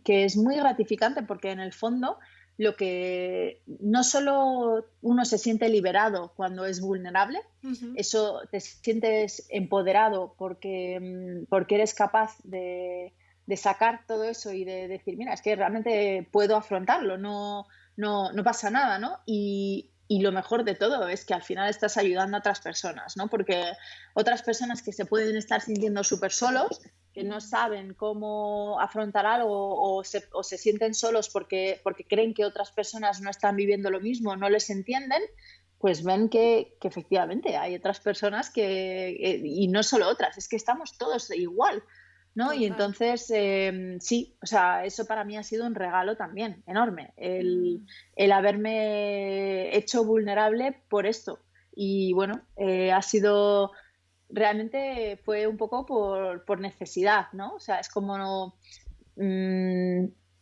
es muy gratificante porque en el fondo lo que no solo uno se siente liberado cuando es vulnerable, eso te sientes empoderado porque eres capaz de sacar todo eso y de decir, mira, es que realmente puedo afrontarlo, no pasa nada, ¿no? Y lo mejor de todo es que al final estás ayudando a otras personas, ¿no? Porque otras personas que se pueden estar sintiendo súper solos, que no saben cómo afrontar algo o se sienten solos porque creen que otras personas no están viviendo lo mismo, no les entienden, pues ven que efectivamente hay otras personas y no solo otras, es que estamos todos igual, ¿no? Total. Y entonces, sí, o sea, eso para mí ha sido un regalo también enorme, el haberme hecho vulnerable por esto. Y bueno, ha sido, realmente fue un poco por necesidad, ¿no? O sea, es como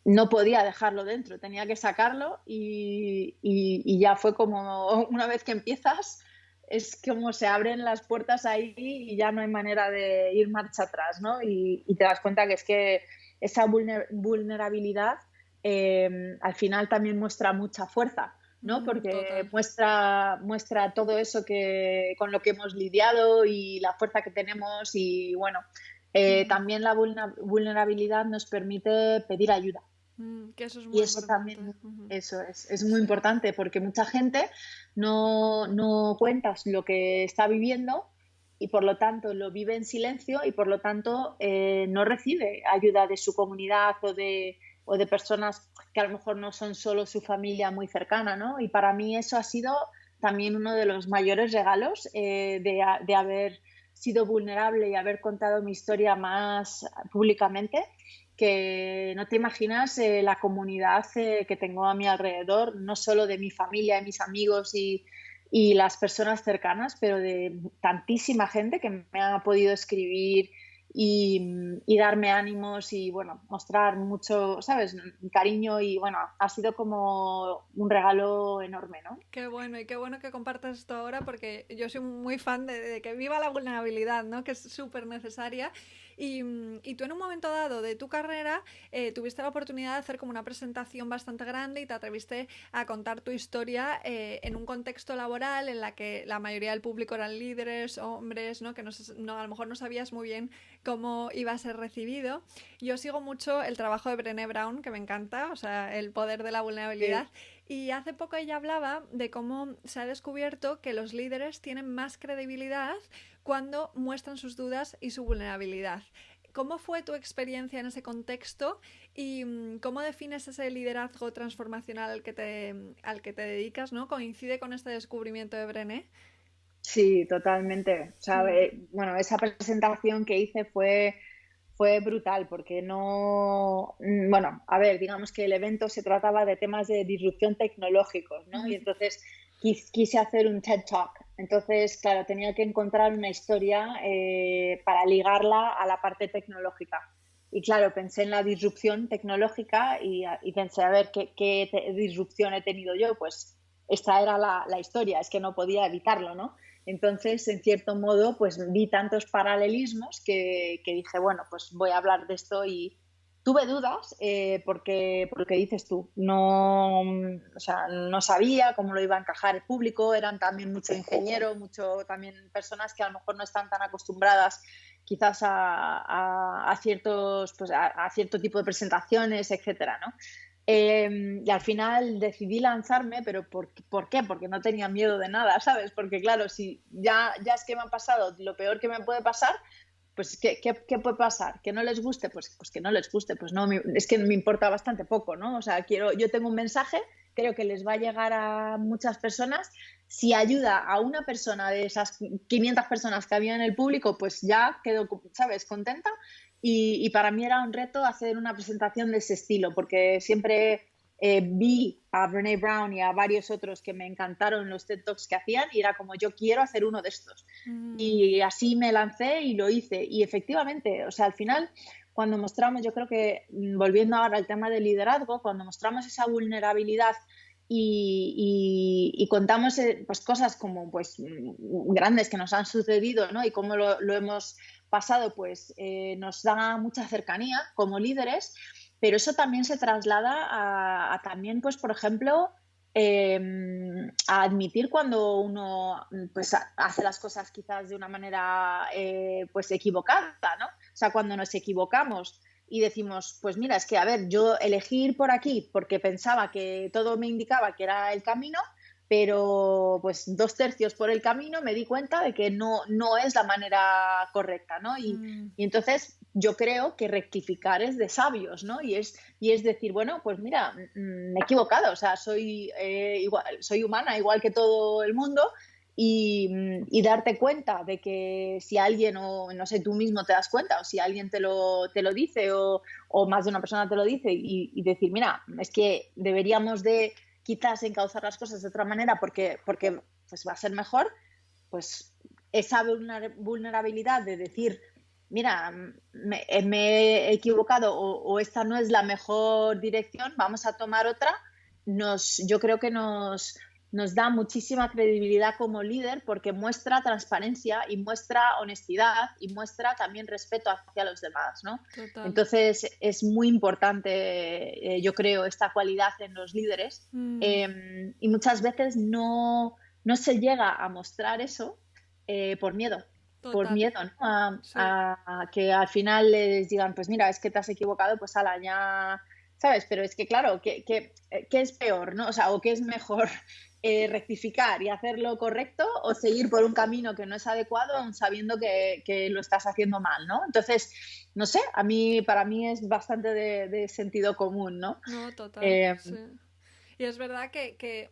no podía dejarlo dentro, tenía que sacarlo y ya fue como una vez que empiezas es como se abren las puertas ahí y ya no hay manera de ir marcha atrás, ¿no? Y te das cuenta que es que esa vulnerabilidad al final también muestra mucha fuerza, ¿no? Porque muestra todo eso con lo que hemos lidiado y la fuerza que tenemos y bueno, también la vulnerabilidad nos permite pedir ayuda. Que eso es Y muy eso importante. también, eso es muy importante porque mucha gente no cuenta lo que está viviendo y por lo tanto lo vive en silencio y por lo tanto no recibe ayuda de su comunidad o de personas que a lo mejor no son solo su familia muy cercana, ¿no? Y para mí eso ha sido también uno de los mayores regalos de haber sido vulnerable y haber contado mi historia más públicamente, que no te imaginas la comunidad que tengo a mi alrededor, no solo de mi familia, de mis amigos y las personas cercanas, pero de tantísima gente que me ha podido escribir y darme ánimos y, bueno, mostrar mucho, ¿sabes?, cariño y, bueno, ha sido como un regalo enorme, ¿no? Qué bueno, y qué bueno que compartas esto ahora porque yo soy muy fan de que viva la vulnerabilidad, ¿no? Que es súper necesaria. Y tú en un momento dado de tu carrera tuviste la oportunidad de hacer como una presentación bastante grande y te atreviste a contar tu historia en un contexto laboral en la que la mayoría del público eran líderes, hombres, ¿no? Que a lo mejor no sabías muy bien cómo iba a ser recibido. Yo sigo mucho el trabajo de Brené Brown, que me encanta, o sea, el poder de la vulnerabilidad. Sí. Y hace poco ella hablaba de cómo se ha descubierto que los líderes tienen más credibilidad cuando muestran sus dudas y su vulnerabilidad. ¿Cómo fue tu experiencia en ese contexto y cómo defines ese liderazgo transformacional al que te dedicas, ¿no? ¿Coincide con este descubrimiento de Brené? Sí, totalmente. O sea, bueno, esa presentación que hice fue brutal porque bueno, a ver, digamos que el evento se trataba de temas de disrupción tecnológicos, ¿no? Y entonces quise hacer un TED Talk. Entonces, claro, tenía que encontrar una historia para ligarla a la parte tecnológica. Y claro, pensé en la disrupción tecnológica y pensé, a ver, ¿qué disrupción he tenido yo? Pues esta era la historia, es que no podía evitarlo, ¿no? Entonces, en cierto modo, pues vi tantos paralelismos que dije, bueno, pues voy a hablar de esto y tuve dudas porque dices tú, no, o sea, no sabía cómo lo iba a encajar el público, eran también mucho ingeniero, mucho también personas que a lo mejor no están tan acostumbradas quizás a ciertos, pues a cierto tipo de presentaciones, etcétera, ¿no? Y al final decidí lanzarme, pero ¿por qué? Porque no tenía miedo de nada, ¿sabes? Porque claro, si ya es que me ha pasado lo peor que me puede pasar, pues ¿qué puede pasar? ¿Que no les guste? Pues que no les guste, pues no, es que me importa bastante poco, ¿no? O sea, yo tengo un mensaje, creo que les va a llegar a muchas personas. Si ayuda a una persona de esas 500 personas que había en el público, pues ya quedo, ¿sabes?, contenta. Y para mí era un reto hacer una presentación de ese estilo, porque siempre vi a Brené Brown y a varios otros que me encantaron los TED Talks que hacían y era como, yo quiero hacer uno de estos. Y así me lancé y lo hice. Y efectivamente, o sea, al final, cuando mostramos, yo creo que, volviendo ahora al tema del liderazgo, cuando mostramos esa vulnerabilidad y contamos pues, cosas como pues, grandes que nos han sucedido, ¿no? Y cómo lo hemos pasado, pues nos da mucha cercanía como líderes. pero eso también se traslada a también, pues, por ejemplo, a admitir cuando uno pues hace las cosas quizás de una manera pues equivocada, ¿no? O sea, cuando nos equivocamos y decimos, pues mira, es que a ver, yo elegí ir por aquí porque pensaba que todo me indicaba que era el camino, pero pues 2/3 por el camino me di cuenta de que no es la manera correcta, ¿no? Y entonces yo creo que rectificar es de sabios, ¿no? Y es decir, bueno, pues mira, me he equivocado, o sea, soy humana igual que todo el mundo y darte cuenta de que si alguien, o no sé, tú mismo te das cuenta, o si alguien te lo dice, o más de una persona te lo dice, y decir, mira, es que deberíamos de quizás encauzar las cosas de otra manera porque pues va a ser mejor, pues esa vulnerabilidad de decir, mira, me he equivocado o esta no es la mejor dirección, vamos a tomar otra, yo creo que nos da muchísima credibilidad como líder porque muestra transparencia y muestra honestidad y muestra también respeto hacia los demás, ¿no? Total. Entonces es muy importante, yo creo, esta cualidad en los líderes y muchas veces no se llega a mostrar eso por miedo. Total. Por miedo, ¿no? Sí. A que al final les digan, pues mira, es que te has equivocado, pues ala, ya, ¿sabes? Pero es que claro, ¿qué es peor, ¿no? O sea, o qué es mejor, rectificar y hacerlo correcto o seguir por un camino que no es adecuado aun sabiendo que lo estás haciendo mal, ¿no? Entonces, no sé, para mí es bastante de sentido común, ¿no? No, total, sí. Y es verdad que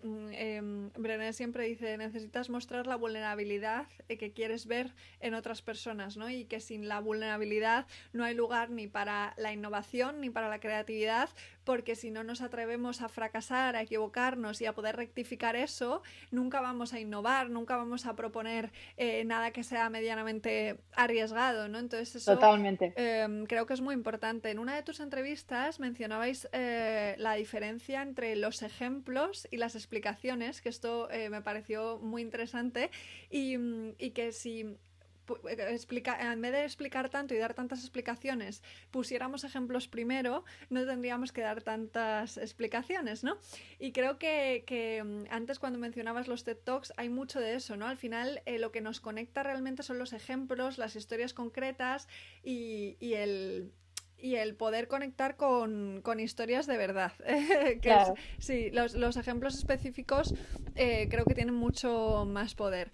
Brené siempre dice, necesitas mostrar la vulnerabilidad que quieres ver en otras personas, ¿no? Y que sin la vulnerabilidad no hay lugar ni para la innovación ni para la creatividad, porque si no nos atrevemos a fracasar, a equivocarnos y a poder rectificar eso, nunca vamos a innovar, nunca vamos a proponer nada que sea medianamente arriesgado, ¿no? Entonces eso Totalmente. Creo que es muy importante. En una de tus entrevistas mencionabais la diferencia entre los ejemplos y las explicaciones, que esto me pareció muy interesante y que si en vez de explicar tanto y dar tantas explicaciones, pusiéramos ejemplos primero, no tendríamos que dar tantas explicaciones, ¿no? Y creo que antes cuando mencionabas los TED Talks hay mucho de eso, ¿no? Al final lo que nos conecta realmente son los ejemplos, las historias concretas y el poder conectar con historias de verdad. Claro. Sí, los ejemplos específicos creo que tienen mucho más poder.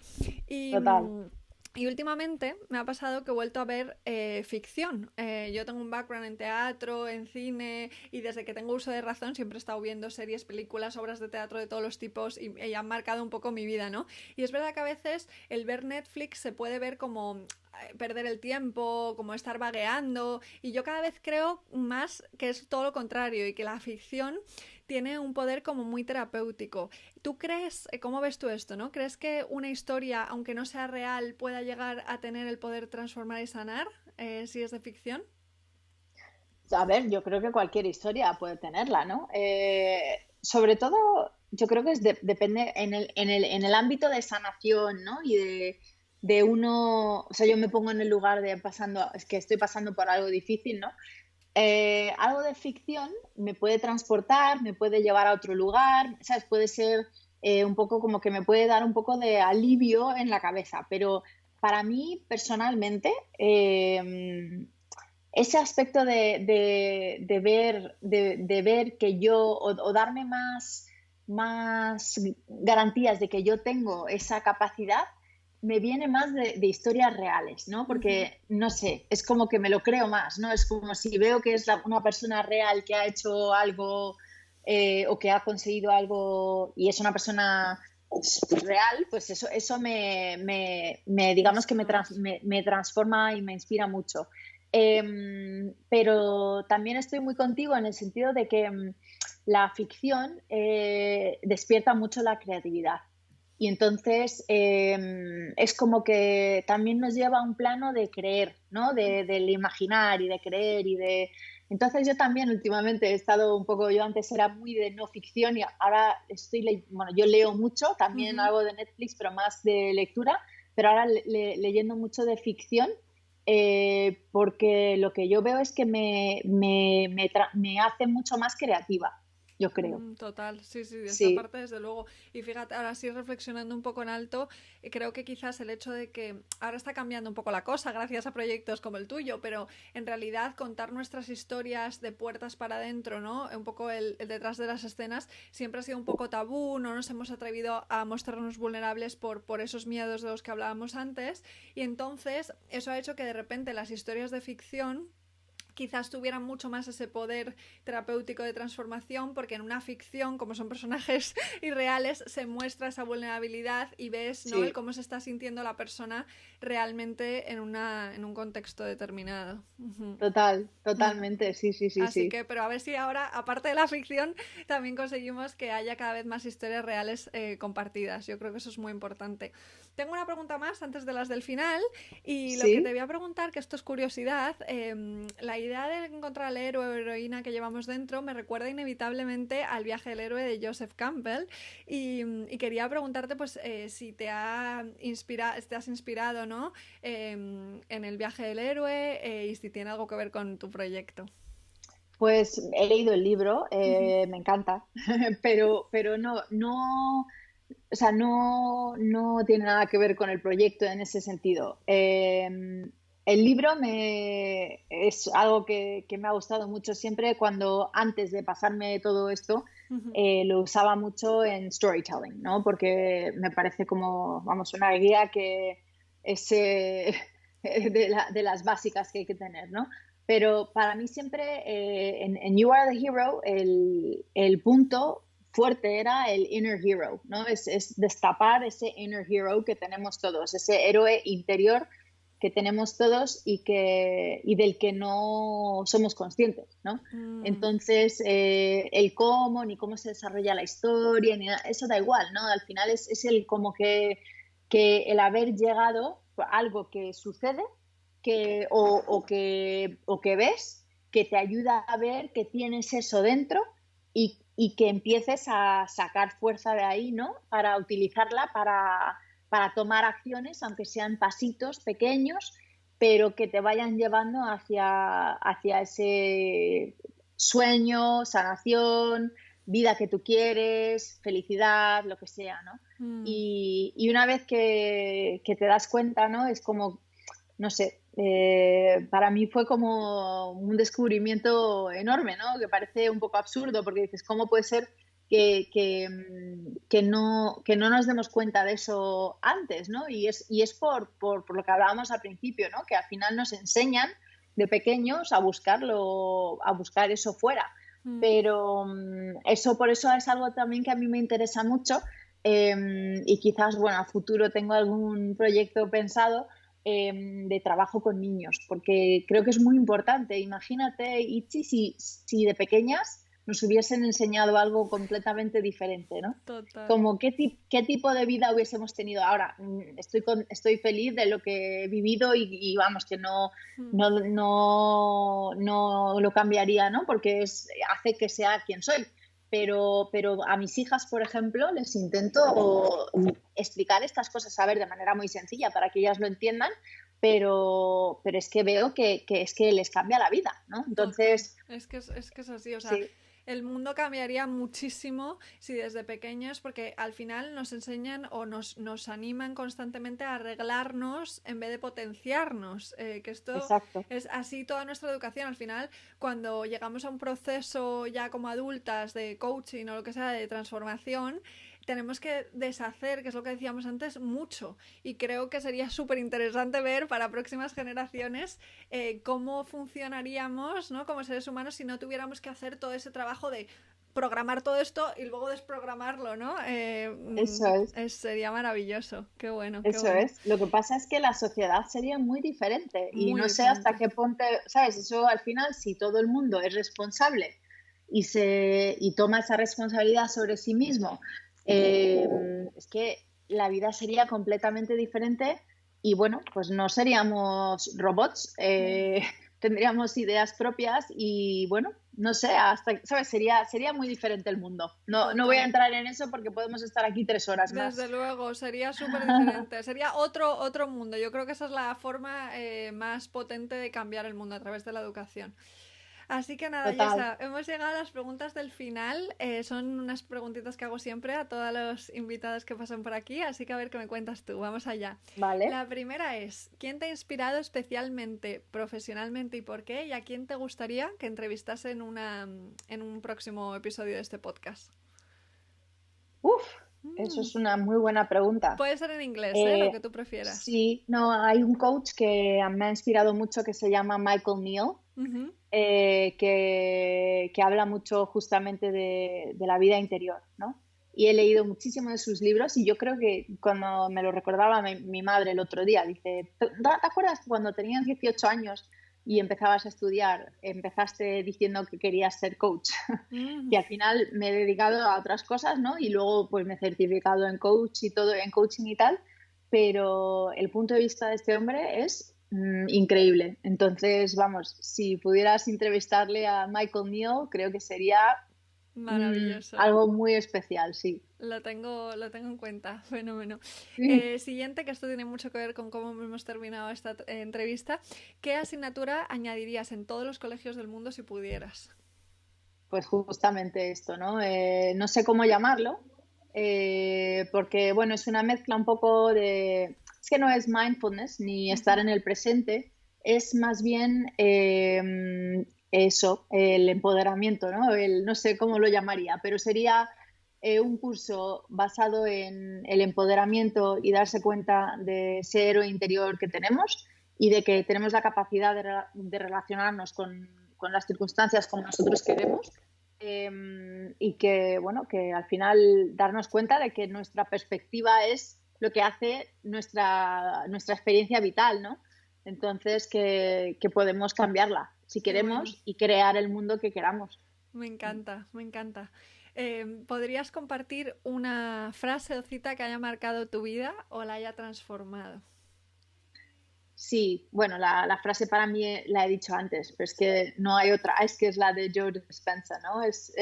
Total. Y últimamente me ha pasado que he vuelto a ver ficción. Yo tengo un background en teatro, en cine, y desde que tengo uso de razón siempre he estado viendo series, películas, obras de teatro de todos los tipos y han marcado un poco mi vida, ¿no? Y es verdad que a veces el ver Netflix se puede ver como perder el tiempo, como estar vagueando, y yo cada vez creo más que es todo lo contrario y que la ficción tiene un poder como muy terapéutico. ¿Tú crees, cómo ves tú esto, no? ¿Crees que una historia, aunque no sea real, pueda llegar a tener el poder transformar y sanar si es de ficción? A ver, yo creo que cualquier historia puede tenerla, ¿no? Sobre todo, yo creo que depende en el ámbito de sanación, ¿no? Y de uno, o sea, yo me pongo en el lugar es que estoy pasando por algo difícil, ¿no? Algo de ficción me puede transportar, me puede llevar a otro lugar, ¿sabes? Puede ser un poco como que me puede dar un poco de alivio en la cabeza, pero para mí personalmente ese aspecto de ver que yo o darme más garantías de que yo tengo esa capacidad me viene más de historias reales, ¿no? Porque, no sé, es como que me lo creo más, ¿no? Es como si veo que es una persona real que ha hecho algo o que ha conseguido algo y es una persona real, pues eso digamos que me transforma y me inspira mucho. Pero también estoy muy contigo en el sentido de que la ficción despierta mucho la creatividad. Y entonces es como que también nos lleva a un plano de creer, ¿no? Del imaginar y de creer y de... Entonces yo también últimamente he estado un poco, yo antes era muy de no ficción y ahora bueno, yo leo mucho, también algo de Netflix, pero más de lectura, pero ahora leyendo mucho de ficción porque lo que yo veo es que me hace mucho más creativa, yo creo. Total, sí, sí, de esta Sí, parte desde luego. Y fíjate, ahora sí reflexionando un poco en alto, creo que quizás el hecho de que ahora está cambiando un poco la cosa gracias a proyectos como el tuyo, pero en realidad contar nuestras historias de puertas para adentro, ¿no? Un poco el detrás de las escenas siempre ha sido un poco tabú, no nos hemos atrevido a mostrarnos vulnerables por esos miedos de los que hablábamos antes, y entonces eso ha hecho que de repente las historias de ficción quizás tuvieran mucho más ese poder terapéutico de transformación, porque en una ficción, como son personajes irreales, se muestra esa vulnerabilidad y ves, ¿no?, el sí. cómo se está sintiendo la persona realmente en un contexto determinado. Uh-huh. Totalmente, sí, sí, sí, Así sí. que, pero a ver si ahora, aparte de la ficción, también conseguimos que haya cada vez más historias reales compartidas. Yo creo que eso es muy importante. Tengo una pregunta más antes de las del final, y lo que te Sí, voy a preguntar, que esto es curiosidad, la idea de encontrar al héroe o heroína que llevamos dentro me recuerda inevitablemente al viaje del héroe de Joseph Campbell, y quería preguntarte pues si te has inspirado, ¿no?, en el viaje del héroe, y si tiene algo que ver con tu proyecto. pues he leído el libro, Uh-huh. me encanta, pero no, o sea, no tiene nada que ver con el proyecto en ese sentido. El libro es algo que me ha gustado mucho siempre cuando antes de pasarme todo esto, Uh-huh. lo usaba mucho en storytelling, ¿no? Porque me parece como, vamos, una guía que es de las básicas que hay que tener, ¿no? Pero para mí siempre en You Are the Hero el punto fuerte era el inner hero, ¿no? Es destapar ese inner hero que tenemos todos, ese héroe interior que tenemos todos y del que no somos conscientes, ¿no? Mm, Entonces, el cómo, ni cómo se desarrolla la historia, ni nada, eso da igual, ¿no? Al final es el como que el haber llegado a algo que sucede o que ves que te ayuda a ver que tienes eso dentro y que empieces a sacar fuerza de ahí, ¿no? Para utilizarla para tomar acciones, aunque sean pasitos pequeños, pero que te vayan llevando hacia ese sueño, sanación, vida que tú quieres, felicidad, lo que sea, ¿no? mm. Y una vez que te das cuenta, ¿no? Es como, no sé, para mí fue como un descubrimiento enorme, ¿no? Que parece un poco absurdo porque dices, ¿cómo puede ser que no nos demos cuenta de eso antes, ¿no? Y es por lo que hablábamos al principio, ¿no? Que al final nos enseñan de pequeños a buscar eso fuera. Mm. Pero por eso es algo también que a mí me interesa mucho, y quizás, bueno, a futuro tengo algún proyecto pensado de trabajo con niños, porque creo que es muy importante. Imagínate, Itzi, si de pequeñas nos hubiesen enseñado algo completamente diferente, ¿no? Total. Como qué tipo de vida hubiésemos tenido ahora. Estoy feliz de lo que he vivido y vamos, que no, Mm. no, no, no lo cambiaría, ¿no? Porque hace que sea quien soy. Pero a mis hijas, por ejemplo, les intento explicar estas cosas, a ver, de manera muy sencilla para que ellas lo entiendan, pero es que veo que es que les cambia la vida, ¿no? Total. Entonces, Es que es así, o sea, sí, el mundo cambiaría muchísimo si desde pequeños, porque al final nos enseñan o nos animan constantemente a arreglarnos en vez de potenciarnos, que esto exacto. es así toda nuestra educación. Al final, cuando llegamos a un proceso ya como adultas de coaching o lo que sea, de transformación, tenemos que deshacer, que es lo que decíamos antes, mucho. Y creo que sería súper interesante ver para próximas generaciones cómo funcionaríamos, ¿no?, como seres humanos si no tuviéramos que hacer todo ese trabajo de programar todo esto y luego desprogramarlo, ¿no? Eso es. Sería maravilloso. Qué bueno, qué Eso bueno. es. Lo que pasa es que la sociedad sería muy diferente y Muy no sé hasta diferente. qué punto, ¿sabes? Eso al final, si todo el mundo es responsable y toma esa responsabilidad sobre sí mismo, eh, es que la vida sería completamente diferente y bueno, pues no seríamos robots, tendríamos ideas propias y bueno, no sé, hasta, ¿sabes? Sería muy diferente el mundo. No voy a Total. entrar en eso porque podemos estar aquí 3 horas Desde más. luego, sería súper diferente. Sería otro mundo. Yo creo que esa es la forma más potente de cambiar el mundo a través de la educación. Así que nada, Total. Yesa, hemos llegado a las preguntas del final. Son unas preguntitas que hago siempre a todos los invitados que pasan por aquí, así que a ver qué me cuentas tú. Vamos allá. Vale. La primera es, ¿quién te ha inspirado especialmente, profesionalmente y por qué? ¿Y a quién te gustaría que entrevistase en un próximo episodio de este podcast? Uf, eso Mm, es una muy buena pregunta. Puede ser en inglés, ¿eh? Lo Eh, que tú prefieras. sí, no, hay un coach que me ha inspirado mucho que se llama Michael Neal, Ujú. que habla mucho justamente de la vida interior, ¿no? Y he leído muchísimo de sus libros y yo creo que cuando me lo recordaba mi madre el otro día, dice, ¿te acuerdas cuando tenías 18 años y empezabas a estudiar, empezaste diciendo que querías ser coach? Mm, Y al final me he dedicado a otras cosas, ¿no? Y luego pues me he certificado en coach y todo, en coaching y tal, pero el punto de vista de este hombre es increíble. Entonces, vamos, si pudieras entrevistarle a Michael Neal, creo que sería maravilloso. algo muy especial, sí. Lo tengo en cuenta, fenómeno. Sí. Siguiente, que esto tiene mucho que ver con cómo hemos terminado esta entrevista. ¿Qué asignatura añadirías en todos los colegios del mundo si pudieras? Pues justamente esto, ¿no? No sé cómo llamarlo, porque, bueno, es una mezcla un poco de... Es que no es mindfulness ni estar Ujú. en el presente, es más bien eso, el empoderamiento, ¿no? No sé cómo lo llamaría, pero sería un curso basado en el empoderamiento y darse cuenta de ese héroe interior que tenemos y de que tenemos la capacidad de relacionarnos con las circunstancias como nosotros queremos, y que, bueno, que al final darnos cuenta de que nuestra perspectiva es lo que hace nuestra experiencia vital, ¿no? Entonces, que podemos cambiarla si Qué bueno, queremos y crear el mundo que queramos. me encanta, me encanta. ¿Podrías compartir una frase o cita que haya marcado tu vida o la haya transformado? Sí, bueno, la frase para mí la he dicho antes, pero es que no hay otra, es que es la de Joe Dispenza, ¿no? Es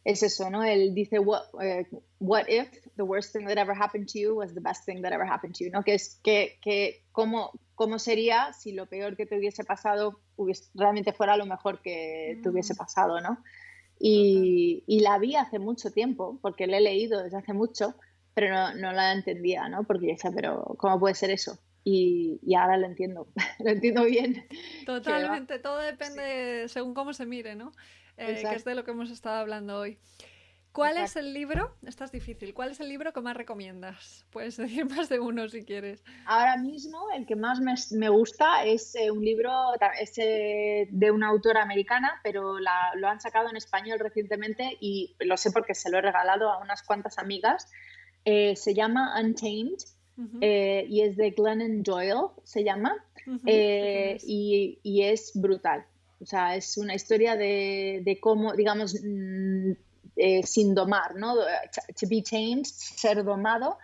eso, ¿no? Él dice, what if the worst thing that ever happened to you was the best thing that ever happened to you, ¿no? Que es que cómo sería si lo peor que te hubiese pasado realmente fuera lo mejor que te hubiese Mm, pasado, ¿no? total. Y la vi hace mucho tiempo, porque la he leído desde hace mucho, pero no la entendía, ¿no? Porque yo decía, pero ¿cómo puede ser eso? Y ahora lo entiendo, lo entiendo bien, que va, Totalmente, todo sí, depende según cómo se mire, ¿no? Que es exacto, de lo que hemos estado hablando hoy. ¿Cuál es exacto. el libro? Esta es difícil. ¿Cuál es el libro que más recomiendas? Puedes decir más de uno si quieres. Ahora mismo el que más me gusta es un libro, es de una autora americana, pero lo han sacado en español recientemente y lo sé porque se lo he regalado a unas cuantas amigas. Se llama Untamed, Ujú, y es de Glennon Doyle, se llama, ujú, sé quién es. y es brutal. O sea, es una historia de cómo, digamos, sin domar, ¿no? To be tamed, ser domado,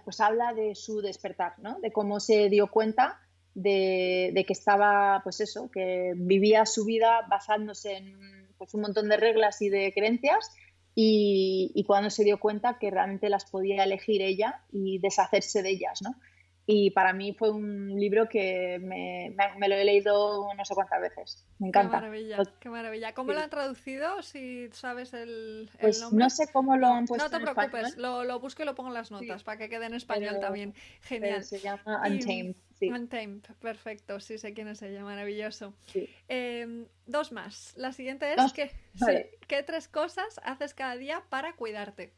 pues habla de su despertar, ¿no? De cómo se dio cuenta de que estaba, pues eso, que vivía su vida basándose en pues, un montón de reglas y de creencias y cuando se dio cuenta que realmente las podía elegir ella y deshacerse de ellas, ¿no? Y para mí fue un libro que me lo he leído no sé cuántas veces. Me Qué encanta. maravilla, qué maravilla. ¿Cómo lo Sí. han traducido? Si sabes el Pues no nombre. sé cómo lo No, han no puesto te en español, preocupes, lo busco y lo pongo en las sí, notas para que quede en español pero, también. pero Genial. se llama Y Untamed, sí. Untamed, perfecto, sí sé quién es ella, maravilloso. Sí. Dos más. La siguiente es Dos, que, sí, vale. ¿qué tres cosas haces cada día para cuidarte?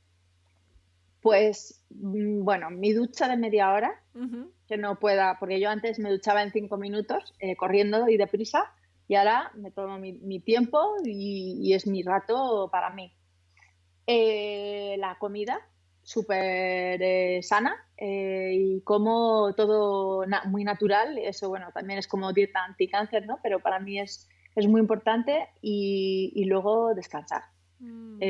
Pues bueno, mi ducha de media hora, Ujú. que no pueda, porque yo antes me duchaba en 5 minutos, corriendo y deprisa, y ahora me tomo mi tiempo y es mi rato para mí. La comida, súper sana, y como todo muy natural, eso bueno, también es como dieta anticáncer, ¿no? Pero para mí es muy importante y luego descansar. Mm,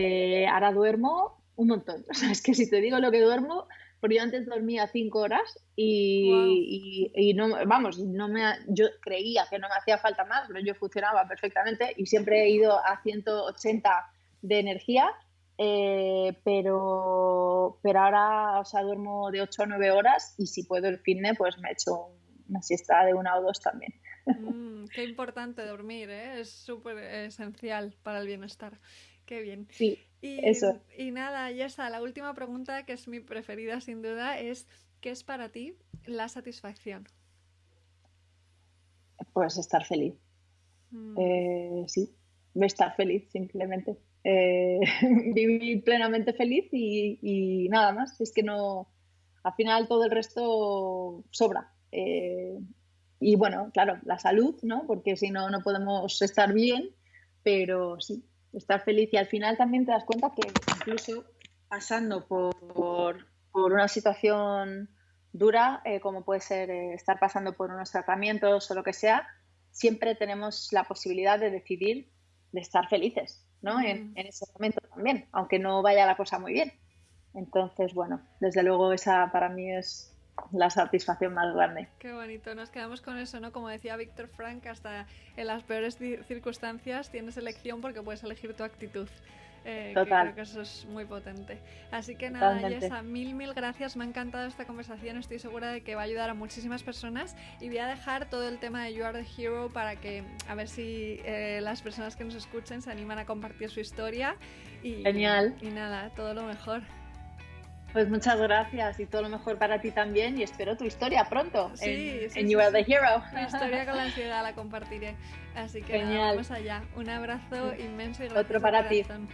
Ahora duermo un montón. O sea, es que si te digo lo que duermo, porque yo antes dormía 5 horas Wow. y no, vamos, yo creía que no me hacía falta más, pero yo funcionaba perfectamente y siempre he ido a 180 de energía, pero ahora, o sea, duermo de 8 a 9 horas y si puedo el fitness, pues me echo una siesta de 1 o 2 también. Qué importante dormir, ¿eh? Es súper esencial para el bienestar. Qué bien. Sí, Y, eso, y nada, ya está. La última pregunta, que es mi preferida sin duda, es ¿qué es para ti la satisfacción? pues estar feliz. Mm, Sí, estar feliz simplemente. Vivir plenamente feliz y nada más. Es que no, al final todo el resto sobra. Y bueno, claro, la salud, ¿no? Porque si no, no podemos estar bien, pero sí, estar feliz. Y al final también te das cuenta que incluso pasando por una situación dura, como puede ser estar pasando por unos tratamientos o lo que sea, siempre tenemos la posibilidad de decidir de estar felices, ¿no? mm. En ese momento también, aunque no vaya la cosa muy bien. Entonces, bueno, desde luego esa para mí es la satisfacción más grande. Qué bonito, nos quedamos con eso, ¿no? Como decía Víctor Frank, hasta en las peores circunstancias tienes elección porque puedes elegir tu actitud. Que creo Total, que eso es muy potente. Así que nada, totalmente. Yesa, mil gracias. Me ha encantado esta conversación. Estoy segura de que va a ayudar a muchísimas personas. Y voy a dejar todo el tema de You Are the Hero para que a ver si las personas que nos escuchen se animan a compartir su historia. Genial. Y nada, todo lo mejor. Pues muchas gracias y todo lo mejor para ti también y espero tu historia pronto Sí, sí, en You sí, Are the sí. Hero. Mi historia con la ansiedad la compartiré. Así que nada, Genial. vamos allá. Un abrazo inmenso y Otro gracias de para ti. corazón.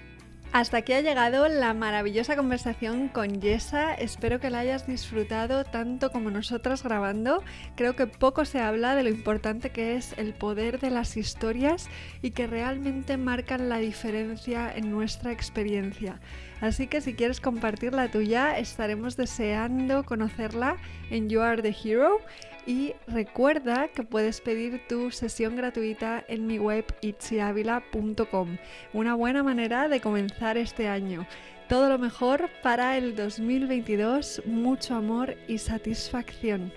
Hasta aquí ha llegado la maravillosa conversación con Yesa. Espero que la hayas disfrutado tanto como nosotras grabando. Creo que poco se habla de lo importante que es el poder de las historias y que realmente marcan la diferencia en nuestra experiencia. Así que si quieres compartir la tuya, estaremos deseando conocerla en You Are the Hero. Y recuerda que puedes pedir tu sesión gratuita en mi web itziavila.com. Una buena manera de comenzar este año. Todo lo mejor para el 2022, mucho amor y satisfacción.